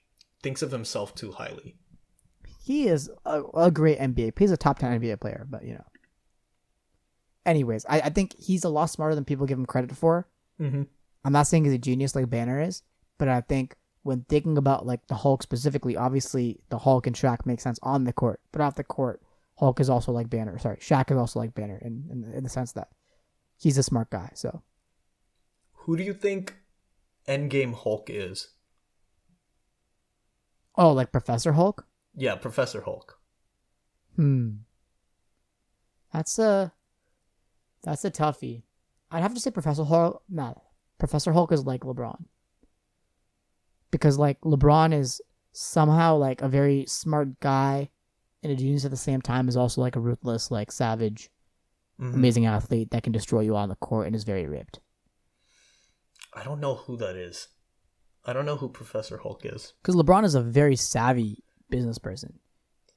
/ thinks of himself too highly. he is a great NBA. He's a top 10 NBA player, but Anyways, I think he's a lot smarter than people give him credit for. Mm-hmm. I'm not saying he's a genius like Banner is, but I think when thinking about like the Hulk specifically, obviously the Hulk and Shaq make sense on the court, but off the court, Hulk is also like Banner. Sorry, Shaq is also like Banner in the sense that he's a smart guy. So, who do you think Endgame Hulk is? oh, like Professor Hulk? Yeah, Professor Hulk. That's a toughie. I'd have to say Professor Hulk. No, Professor Hulk is like LeBron. Because like LeBron is somehow like a very smart guy and a genius at the same time, is also like a ruthless, like savage, amazing athlete that can destroy you on the court and is very ripped. I don't know who that is. I don't know who Professor Hulk is. Because LeBron is a very savvy business person.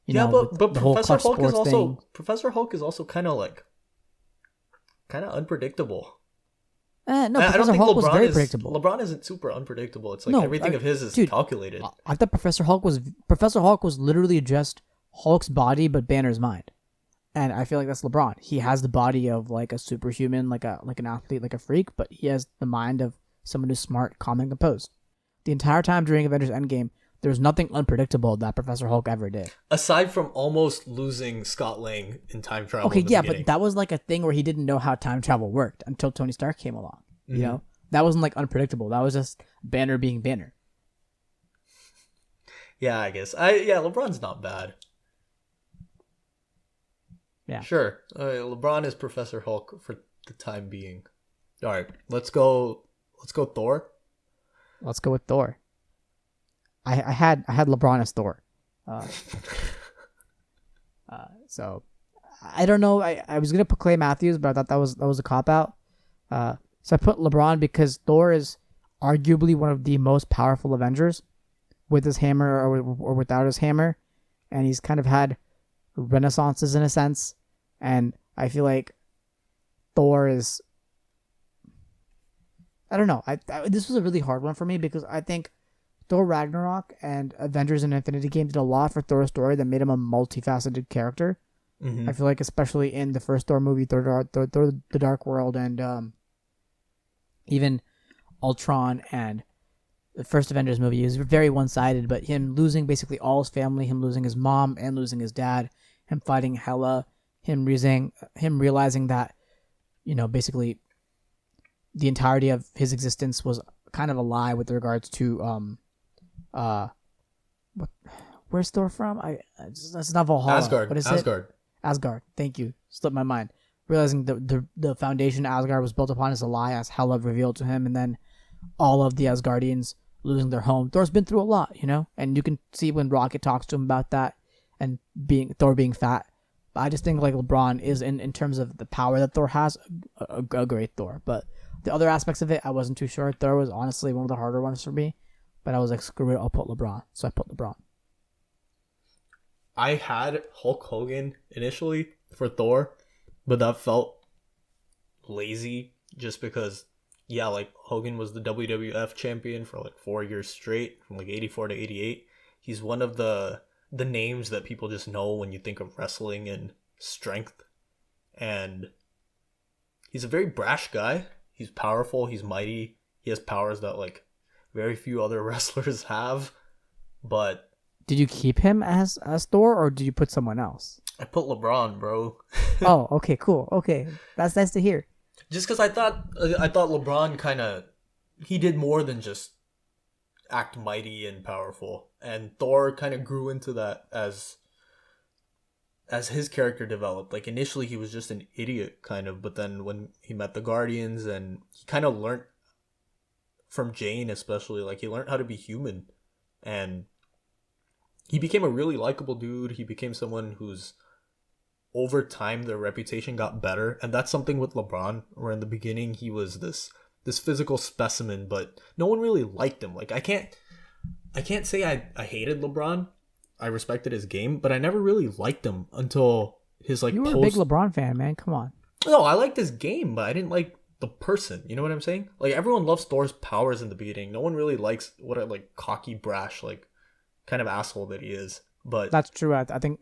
But Professor Hulk is also kind of unpredictable. No, Professor Hulk was very predictable. LeBron isn't super unpredictable. It's like everything of his is calculated. I thought Professor Hulk was literally just Hulk's body but Banner's mind. And I feel like that's LeBron. He has the body of like a superhuman, like an athlete, like a freak, but he has the mind of someone who's smart, calm, and composed. The entire time during Avengers Endgame, there was nothing unpredictable that Professor Hulk ever did. Aside from almost losing Scott Lang in time travel. Okay, yeah, but that was like a thing where he didn't know how time travel worked until Tony Stark came along. You know? That wasn't like unpredictable. That was just Banner being Banner. Yeah, I guess. LeBron's not bad. Yeah. Sure. LeBron is Professor Hulk for the time being. All right, let's go Thor. Let's go with Thor. I had LeBron as Thor. So I don't know. I was gonna put Clay Matthews, but I thought that was a cop out. So I put LeBron because Thor is arguably one of the most powerful Avengers, with his hammer or without his hammer, and he's kind of had renaissances in a sense. And I feel like Thor is, I don't know. This was a really hard one for me because I think Thor Ragnarok and Avengers and Infinity Game did a lot for Thor's story that made him a multifaceted character. I feel like especially in the first Thor movie, Thor the Dark World, and even Ultron and the first Avengers movie, he was very one-sided, but him losing basically all his family, him losing his mom and losing his dad, him fighting Hela, him realizing that, basically the entirety of his existence was kind of a lie with regards to where's Thor from? That's not Valhalla. Asgard. What is Asgard. it? Asgard. Thank you. Slipped my mind. Realizing the foundation Asgard was built upon is a lie, as Hela revealed to him, and then all of the Asgardians losing their home. Thor's been through a lot, and you can see when Rocket talks to him about that, and Thor being fat. But I just think like LeBron is in terms of the power that Thor has, a great Thor. But the other aspects of it, I wasn't too sure. Thor was honestly one of the harder ones for me, but I was like, screw it, I'll put LeBron. So I put LeBron. I had Hulk Hogan initially for Thor, but that felt lazy just because, like Hogan was the WWF champion for like 4 years straight from like 84 to 88. He's one of the names that people just know when you think of wrestling and strength. And he's a very brash guy. He's powerful. He's mighty. He has powers that like very few other wrestlers have. But did you keep him as Thor, or did you put someone else? I put LeBron, bro. Oh, okay, cool. Okay, that's nice to hear. Just because I thought LeBron he did more than just act mighty and powerful, and Thor kind of grew into that as his character developed. Like initially he was just an idiot kind of, but then when he met the Guardians and he kind of learned from Jane, especially, like he learned how to be human, and he became a really likable dude. He became someone who's over time their reputation got better, and that's something with LeBron, where in the beginning he was this physical specimen, but no one really liked him. Like I can't say I hated LeBron. I respected his game, but I never really liked him until his like. You were a big LeBron fan, man. Come on. No, I liked his game, but I didn't like the person. You know what I'm saying? Like everyone loves Thor's powers in the beginning. No one really likes what a like cocky, brash, like kind of asshole that he is. But That's true. I think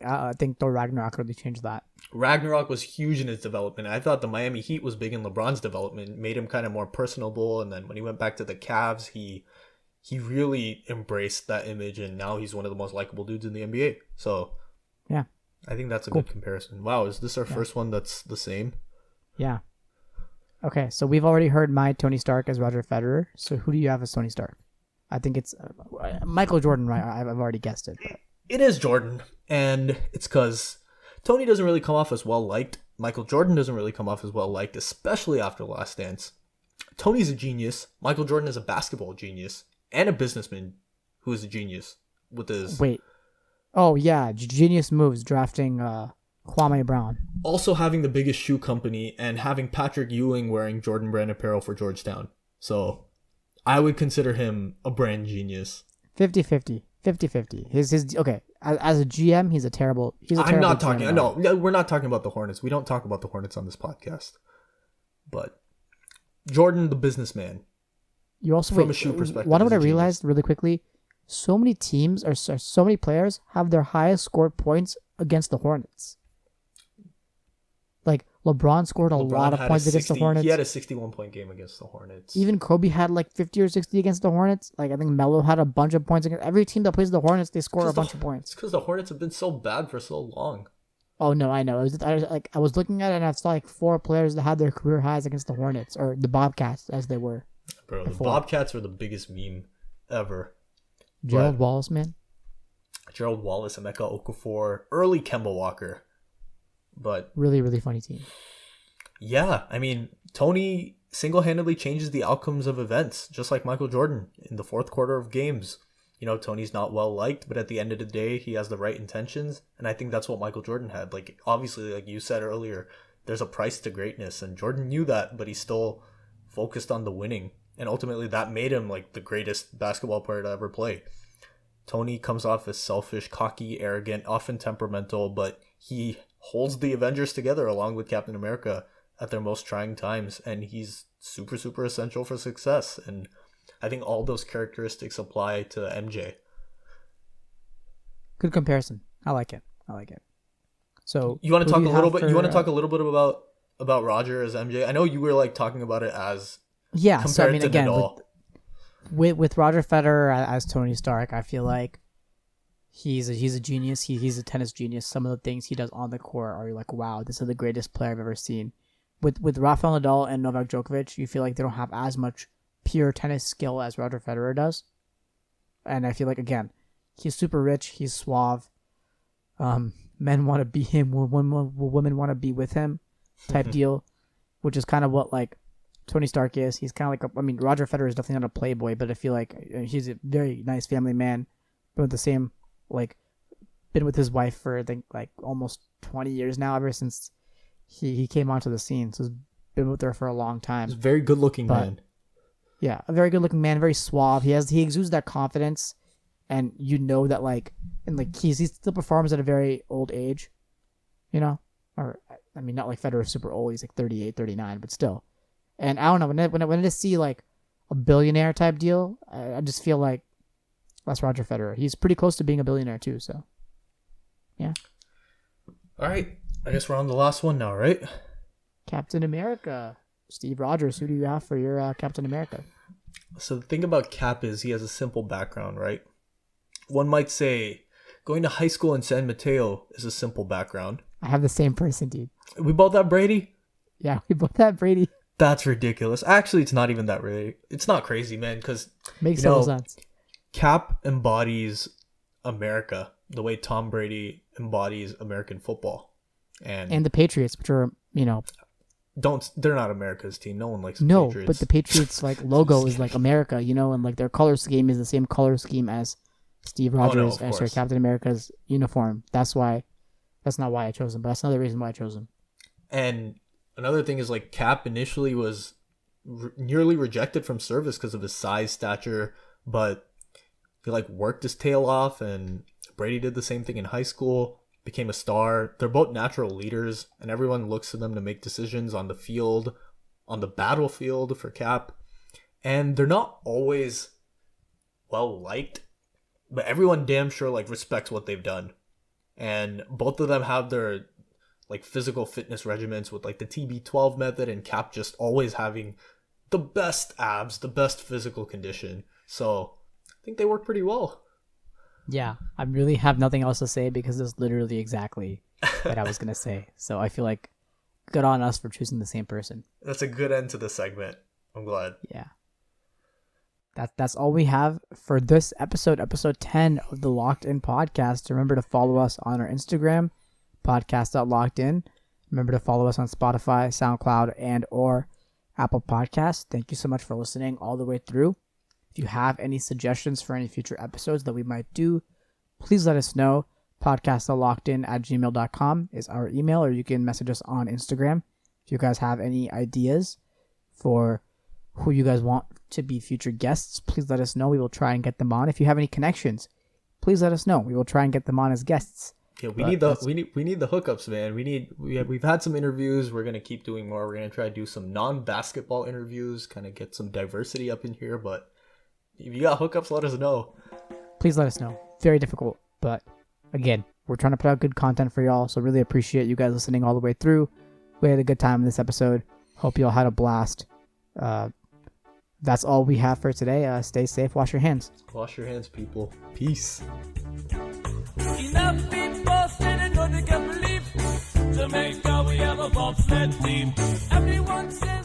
Thor Ragnarok really changed that. Ragnarok was huge in his development. I thought the Miami Heat was big in LeBron's development, made him kind of more personable. And then when he went back to the Cavs, he really embraced that image, and now he's one of the most likable dudes in the NBA. So Yeah. I think that's a Cool. good comparison. Wow, is this our Yeah. first one that's the same? Yeah. Okay, so we've already heard my Tony Stark as Roger Federer. So who do you have as Tony Stark? I think it's Michael Jordan, right? I've already guessed it. But. It is Jordan, and it's because Tony doesn't really come off as well liked. Michael Jordan doesn't really come off as well liked, especially after Last Dance. Tony's a genius. Michael Jordan is a basketball genius and a businessman who is a genius with his Wait. Oh yeah, genius moves drafting Kwame Brown. also having the biggest shoe company and having Patrick Ewing wearing Jordan brand apparel for Georgetown. So I would consider him a brand genius. 50-50. 50-50. His okay. As a GM, he's a terrible I'm not talking. GM. No, we're not talking about the Hornets. We don't talk about the Hornets on this podcast. But Jordan, the businessman. You also From a shoe perspective, What he's I a genius. realized really quickly, so many teams or so many players have their highest scored points against the Hornets. Like LeBron scored a lot of had points against the Hornets. He had a 61-point game against the Hornets. Even Kobe had like 50 or 60 against the Hornets. Like I think Melo had a bunch of points against every team that plays the Hornets. They score a bunch of points. It's because the Hornets have been so bad for so long. Oh no, I know. I was looking at it and I saw like 4 players that had their career highs against the Hornets or the Bobcats as they were. Bro, before. the Bobcats were the biggest meme ever. Gerald Wallace, man. Gerald Wallace, Emeka Okafor, early Kemba Walker. But Really, really funny team. yeah, I mean, Tony single-handedly changes the outcomes of events, just like Michael Jordan in the fourth quarter of games. You know, Tony's not well liked, but at the end of the day, he has the right intentions, and I think that's what Michael Jordan had. Like, obviously, like you said earlier, there's a price to greatness, and Jordan knew that, but he still focused on the winning, and ultimately that made him like the greatest basketball player to ever play. Tony comes off as selfish, cocky, arrogant, often temperamental, but he holds the Avengers together along with Captain America at their most trying times, and he's super, super essential for success. And I think all those characteristics apply to MJ. Good comparison. I like it. So You want to who talk do a you little have bit? You want to for, talk a little bit about Roger as MJ? I know you were like talking about it as yeah. So I compared mean, to again, Nadal. with Roger Federer as Tony Stark, I feel like he's a genius. He's a tennis genius. Some of the things he does on the court are like, wow, this is the greatest player I've ever seen. With Rafael Nadal and Novak Djokovic, you feel like they don't have as much pure tennis skill as Roger Federer does. And I feel like, again, he's super rich. He's suave. Men want to be him. Women want to be with him type deal, which is kind of what like Tony Stark is. He's kind of like, Roger Federer is definitely not a playboy, but I feel like he's a very nice family man. Been with the same, like, been with his wife for, I think, like almost 20 years now, ever since he came onto the scene. So he's been with her for a long time. He's a very good looking man. Yeah, a very good looking man, very suave. He exudes that confidence, and you know that he still performs at a very old age, you know, or I mean not like Federer's super old. He's like 38, 39, but still. And I don't know when I see like a billionaire type deal, I just feel like that's Roger Federer. He's pretty close to being a billionaire too. So, yeah. All right, I guess we're on the last one now, right? Captain America, Steve Rogers. Who do you have for your Captain America? So the thing about Cap is he has a simple background, right? One might say going to high school in San Mateo is a simple background. I have the same person, dude. We both have Brady? Yeah, we both have Brady. That's ridiculous. Actually, it's not even that really. It's not crazy, man, because Makes total sense. Cap embodies America the way Tom Brady embodies American football. And the Patriots, which are, they're not America's team. No one likes the no, Patriots. but the Patriots like logo is like America, and like their color scheme is the same color scheme as Steve Rogers, of course. Captain America's uniform. That's not why I chose him, but that's another reason why I chose him. And another thing is like Cap initially was nearly rejected from service because of his size, stature, but he like worked his tail off, and Brady did the same thing in high school, became a star. They're both natural leaders, and everyone looks to them to make decisions on the field, on the battlefield for Cap. And they're not always well liked, but everyone damn sure like respects what they've done. And both of them have their like physical fitness regimens with like the TB12 method, and Cap just always having the best abs, the best physical condition. So I think they work pretty well. Yeah, I really have nothing else to say because it's literally exactly what I was going to say. So I feel like good on us for choosing the same person. That's a good end to the segment. I'm glad. Yeah. That's all we have for this episode 10 of the Locked In podcast. Remember to follow us on our Instagram, podcast.lockedin. Remember to follow us on Spotify, SoundCloud, and or Apple Podcasts. Thank you so much for listening all the way through. If you have any suggestions for any future episodes that we might do, please let us know. Podcast.lockedin@gmail.com is our email, or you can message us on Instagram. If you guys have any ideas for who you guys want to be future guests, please let us know. We will try and get them on. If you have any connections, please let us know. We will try and get them on as guests. Yeah, we need the hookups, man. We've had some interviews. We're gonna keep doing more. We're gonna try to do some non-basketball interviews, kind of get some diversity up in here. But if you got hookups, let us know. Please let us know. Very difficult, but again, we're trying to put out good content for y'all. So really appreciate you guys listening all the way through. We had a good time in this episode. Hope y'all had a blast. That's all we have for today. Stay safe. Wash your hands. Wash your hands, people. Peace. Enough people saying they can't believe Jamaica, we have a bobsled team. Everyone says